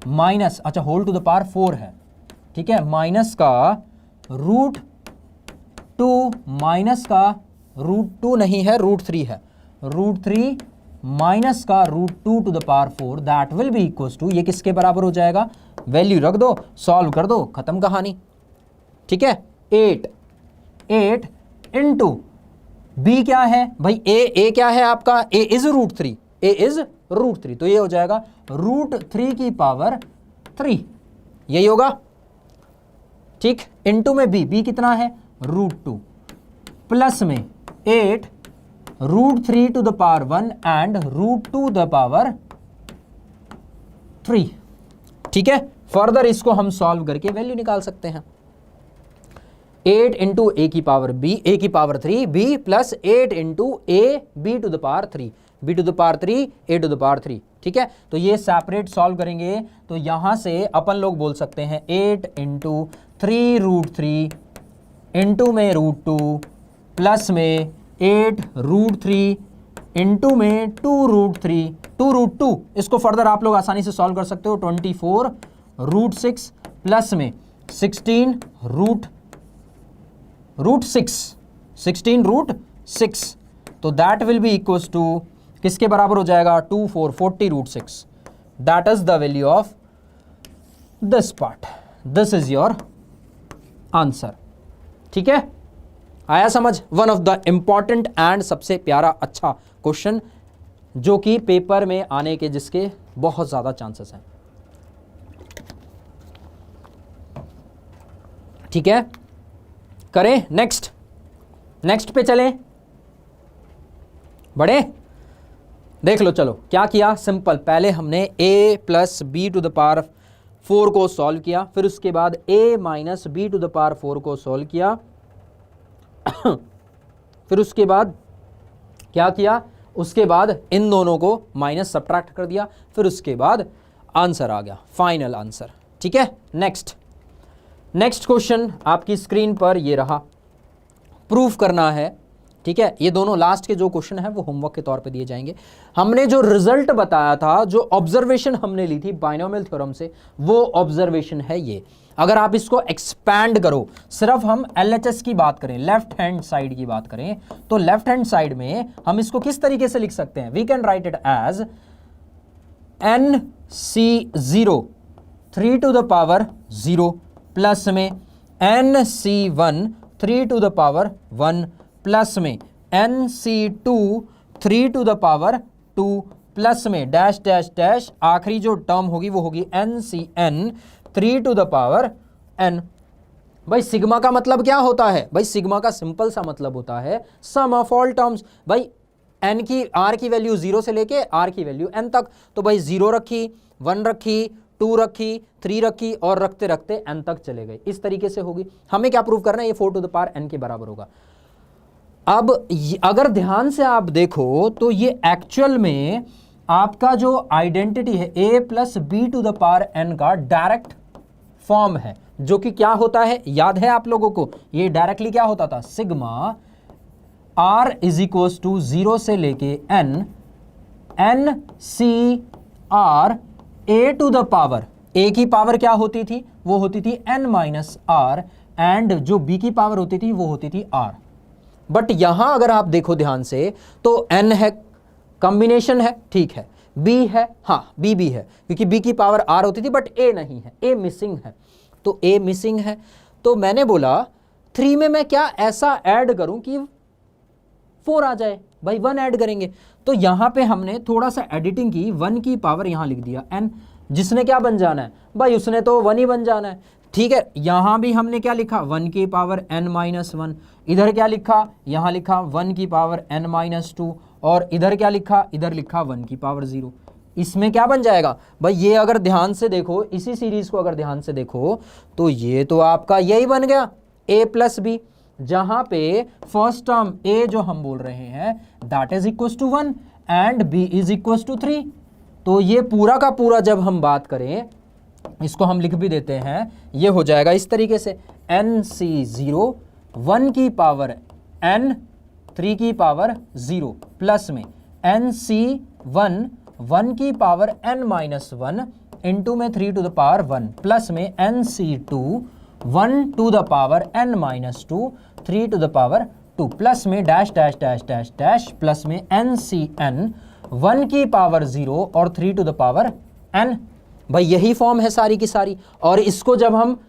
minus, अच्छा होल टू द पावर 4 है, ठीक है, माइनस का √2 माइनस का √2 नहीं है, √3 है, √3 माइनस का √2 to the power 4 that will be equal to, ये किसके बराबर हो जाएगा, वैल्यू रख दो, सॉल्व कर दो, खत्म कहानी, ठीक है। 8 इंटू बी क्या है भाई, ए क्या है आपका, a इज √3, a इज √3, तो ये हो जाएगा √3 की पावर 3, यही होगा, ठीक। इंटू में b कितना है, √2 प्लस में 8 √3 to the power 1 and √2 the power 3, ठीक है। फर्दर इसको हम सॉल्व करके वैल्यू निकाल सकते हैं। 8 इंटू ए की पावर b, a की power 3 b plus 8 into a b to the power 3, b to the power 3 a to the power 3, ठीक है। तो ये सेपरेट सॉल्व करेंगे तो यहां से अपन लोग बोल सकते हैं 8 इंटू 3 √3 इंटू में √2 प्लस में 8 √3 इंटू में 2√3 2√2, इसको फर्दर आप लोग आसानी से सॉल्व कर सकते हो, 24√6 प्लस में 16√6, तो that will be equals to किसके बराबर हो जाएगा, 40√6। That is the value of this part, this is your answer. ठीक है, आया समझ? One of the important and सबसे प्यारा अच्छा क्वेश्चन जो कि पेपर में आने के जिसके बहुत ज्यादा चांसेस हैं। ठीक है, करें नेक्स्ट पे चलें, बढ़े? देख लो, चलो क्या किया, सिंपल, पहले हमने a plus B to the power 4 को सॉल्व किया, फिर उसके बाद a minus B to the power 4 को सॉल्व किया फिर उसके बाद क्या किया, उसके बाद इन दोनों को माइनस सब्ट्रैक्ट कर दिया, फिर उसके बाद आंसर आ गया, फाइनल आंसर। ठीक है, नेक्स्ट क्वेश्चन आपकी स्क्रीन पर ये रहा, प्रूफ करना है। ठीक है, ये दोनों लास्ट के जो क्वेश्चन है वो होमवर्क के तौर पे दिए जाएंगे। हमने जो रिजल्ट बताया था, जो ऑब्जर्वेशन हमने ली थी बाइनोमियल थ्योरम से, वो ऑब्जर्वेशन है ये। अगर आप इसको एक्सपैंड करो, सिर्फ हम LHS की बात करें, लेफ्ट हैंड साइड की बात करें, तो लेफ्ट हैंड साइड में हम इसको किस तरीके से लिख सकते हैं, we can write it as NC0 3 to the power 0 plus में NC1 3 to the power 1 plus में NC2 3 to the power 2 plus में डैश डैश डैश, आखिरी जो टर्म होगी वो होगी NCN 3 to the power n। भाई सिग्मा का मतलब क्या होता है, भाई सिग्मा का सिंपल सा मतलब होता है सम ऑफ ऑल टर्म्स। भाई n की r की वैल्यू 0 से लेके r की वैल्यू n तक, तो भाई 0 रखी, 1 रखी, 2 रखी, 3 रखी और रखते रखते n तक चले गए, इस तरीके से होगी। हमें क्या प्रूव करना है, ये 4 टू द पावर n के बराबर होगा। अब अगर ध्यान से आप देखो तो ये एक्चुअल में आपका जो आइडेंटिटी है a plus B to the power n का डायरेक्ट फॉर्म है, जो कि क्या होता है, याद है आप लोगों को, ये डायरेक्टली क्या होता था, sigma r is equals to 0 से लेके n C R a to the power, a की पावर क्या होती थी, वो होती थी n माइनस आर, एंड जो b की पावर होती थी वो होती थी r। बट यहां अगर आप देखो ध्यान से तो n है, कॉम्बिनेशन है, ठीक है, b है, हाँ b भी है, क्योंकि b की पावर r होती थी, बट a नहीं है, a मिसिंग है, तो a मिसिंग है। तो मैंने बोला 3 में मैं क्या ऐसा ऐड करूं कि 4 आ जाए, भाई 1 ऐड करेंगे, तो यहां पे हमने थोड़ा सा एडिटिंग की, 1 की पावर यहां लिख दिया n, जिसने क्या बन जाना है, भाई उसने तो 1 ही बन जाना है। ठीक है, यहां भी हमने क्या लिखा, 1 की पावर n माइनस 1, इधर क्या लिखा, यहां लिखा 1 की पावर n माइनस 2, और इधर क्या लिखा, इधर लिखा 1 की पावर 0। इसमें क्या बन जाएगा, भाई ये अगर ध्यान से देखो, इसी सीरीज को अगर ध्यान से देखो तो ये तो आपका यही बन गया a प्लस बी, जहां पे फर्स्ट टर्म a जो हम बोल रहे हैं that is equal to 1 and b is equal to 3। तो ये पूरा का पूरा जब हम बात करें, इसको हम लिख भी देते हैं, ये हो जाएगा इस तरीके से NC0 1 की पावर n 3 की पावर 0 प्लस में NC1 1 की पावर n माइनस 1 इंटू में 3 टू द पावर 1 प्लस में NC2 1 to the power n minus 2 3 to the power 2 plus में dash dash dash dash dash plus में NCN 1 की power 0 और 3 to the power n। भाई यही form है सारी की सारी, और इसको जब हम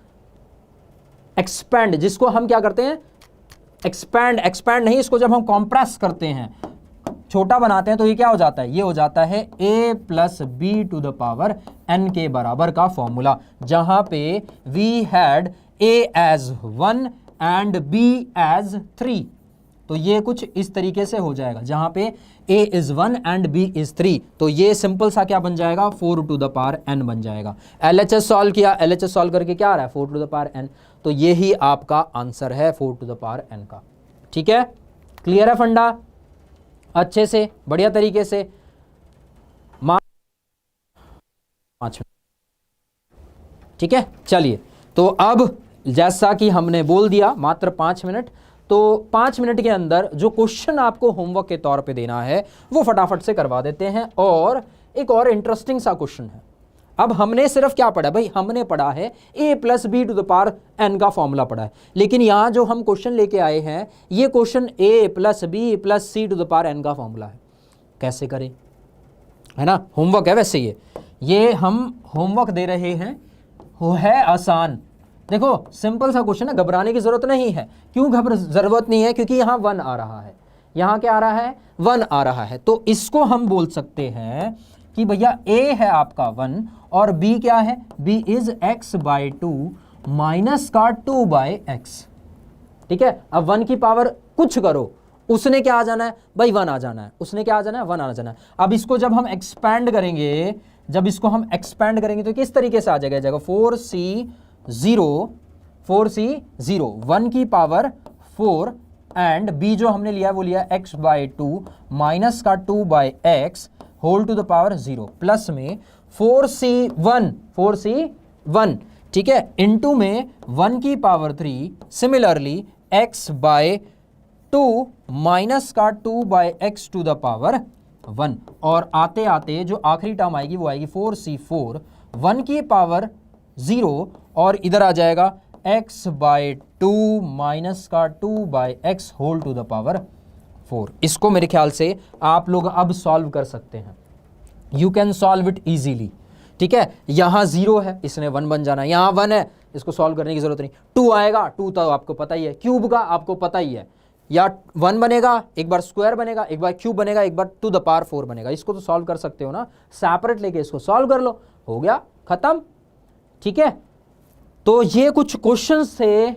एक्सपैंड, जिसको हम क्या करते हैं, एक्सपैंड नहीं, इसको जब हम कॉम्प्रेस करते हैं, छोटा बनाते हैं, तो ये क्या हो जाता है, ये हो जाता है a plus B to the power n के बराबर का फॉर्मूला, जहां पे we had a as 1 and b as 3। तो ये कुछ इस तरीके से हो जाएगा, जहां पे a is 1 and b is 3, तो ये सिंपल सा क्या बन जाएगा, 4 टू द पावर n बन जाएगा। LHS सॉल्व किया, LHS सॉल्व करके क्या आ रहा है, 4 टू द पावर n, तो ये ही आपका आंसर है 4 टू द पावर n का। ठीक है, क्लियर है फंडा, अच्छे से बढ़िया तरीके से 5 मिनट। ठीक है, चलिए, तो अब जैसा कि हमने बोल दिया मात्र 5 मिनट, तो 5 मिनट के अंदर जो क्वेश्चन आपको होमवर्क के तौर पे देना है वो फटाफट से करवा देते हैं। और एक और इंटरेस्टिंग सा क्वेश्चन है। अब हमने सिर्फ क्या पढ़ा भाई, हमने पढ़ा है a plus B to the power n का फॉर्मूला पढ़ा है, लेकिन यहां जो हम क्वेश्चन लेके आए हैं ये question a plus B plus C to the power n का फॉर्मूला है। कैसे करें, है ना, होमवर्क है वैसे ये हम होमवर्क दे रहे हैं, वो है आसान। देखो सिंपल सा क्वेश्चन है, घबराने की जरूरत नहीं है। क्यों जरूरत नहीं है, क्योंकि यहाँ 1 आ रहा है, यहाँ क्या आ रहा है 1 आ रहा है। तो इसको हम बोल सकते हैं कि भैया a है आपका 1 और b क्या है, b इज x/2 माइनस का 2/x। ठीक है, अब 1 की पावर कुछ करो, उसने क्या आ जाना है भाई 1 आ जाना है, उसने क्या आ जाना है 1 आ जाना है। अब इसको जब हम एक्सपैंड करेंगे, जब इसको हम एक्सपैंड करेंगे तो किस तरीके से आ जाएगा 4c0 1 की पावर 4 एंड b जो हमने लिया वो लिया x/2 माइनस का 2/x whole to the power 0 plus में 4c1 ठीक है, इनटू में 1 की पावर 3 सिमिलरली x/2 माइनस का 2/x टू द पावर 1। और आते आते जो आखिरी टर्म आएगी वो आएगी 4c4 1 की पावर 0 और इधर आ जाएगा x/2 माइनस का 2/x whole to the power 4। इसको मेरे ख्याल से आप लोग अब सॉल्व कर सकते हैं, you can solve it easily. ठीक है, यहां 0 है, इसने 1 बन जाना है, यहां 1 है, इसको सॉल्व करने की जरूरत नहीं। 2 आएगा, 2 तो आपको पता ही है, क्यूब का आपको पता ही है, या 1 बनेगा, एक बार स्क्वायर बनेगा, एक बार क्यूब बनेगा, एक बार टू द पावर 4 बनेगा। इसको तो सॉल्व कर सकते हो ना, सेपरेट लेके इसको सॉल्व कर लो, हो गया खत्म। ठीक है, तो ये कुछ क्वेश्चंस थे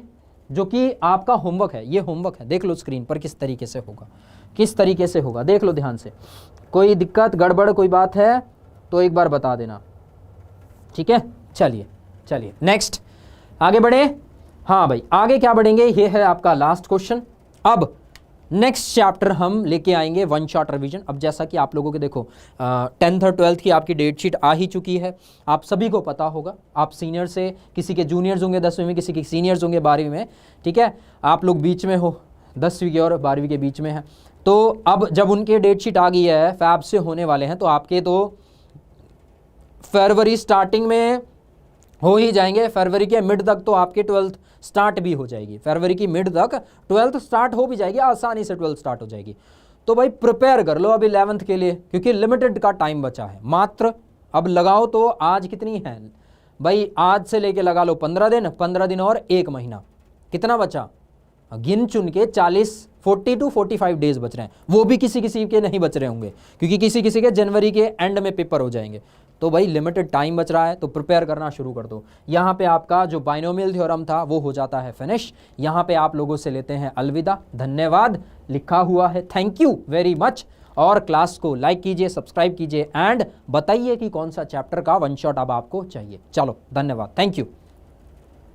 जो कि आपका होमवर्क है, ये होमवर्क है, देख लो स्क्रीन पर किस तरीके से होगा, किस तरीके से होगा, देख लो ध्यान से। कोई दिक्कत गड़बड़ कोई बात है तो एक बार बता देना। ठीक है, चलिए नेक्स्ट आगे बढ़े। हाँ भाई आगे क्या बढ़ेंगे, ये है आपका लास्ट क्वेश्चन। अब नेक्स्ट चैप्टर हम लेके आएंगे वन शॉट रिवीजन। अब जैसा कि आप लोगों के देखो 10th और 12th की आपकी डेट शीट आ ही चुकी है, आप सभी को पता होगा। आप सीनियर से, किसी के जूनियर्स होंगे 10वीं में, किसी के सीनियर्स होंगे 12वीं में। ठीक है, आप लोग बीच में हो, 10वीं के और 12वीं के बीच में है। तो अब जब उनके डेट शीट आ गई है, फैब से होने वाले हैं, तो आपके तो फरवरी स्टार्टिंग में हो ही जाएंगे, फरवरी के मिड तक तो आपके 12th स्टार्ट भी हो जाएगी, फरवरी की मिड तक 12th स्टार्ट हो भी जाएगी, आसानी से 12th स्टार्ट हो जाएगी। तो भाई प्रिपेयर कर लो अब 11th के लिए, क्योंकि लिमिटेड का टाइम बचा है मात्र। अब लगाओ तो आज कितनी है भाई, आज से लेके लगा लो 15 दिन, 15 दिन और 1 महीना, कितना बचा गिन चुन के 40 to 45 डेज बच रहे हैं। वो भी किसी किसी के नहीं बच रहे होंगे, क्योंकि किसी किसी के जनवरी के एंड में पेपर हो जाएंगे। तो भाई लिमिटेड टाइम बच रहा है, तो प्रिपेयर करना शुरू कर दो। यहाँ पे आपका जो बाइनोमियल थ्योरम था वो हो जाता है फिनिश। यहाँ पे आप लोगों से लेते हैं अलविदा, धन्यवाद लिखा हुआ है, थैंक यू वेरी मच। और क्लास को लाइक कीजिए, सब्सक्राइब कीजिए एंड बताइए कि कौन सा चैप्टर का वन शॉट अब आपको चाहिए। चलो धन्यवाद, थैंक यू।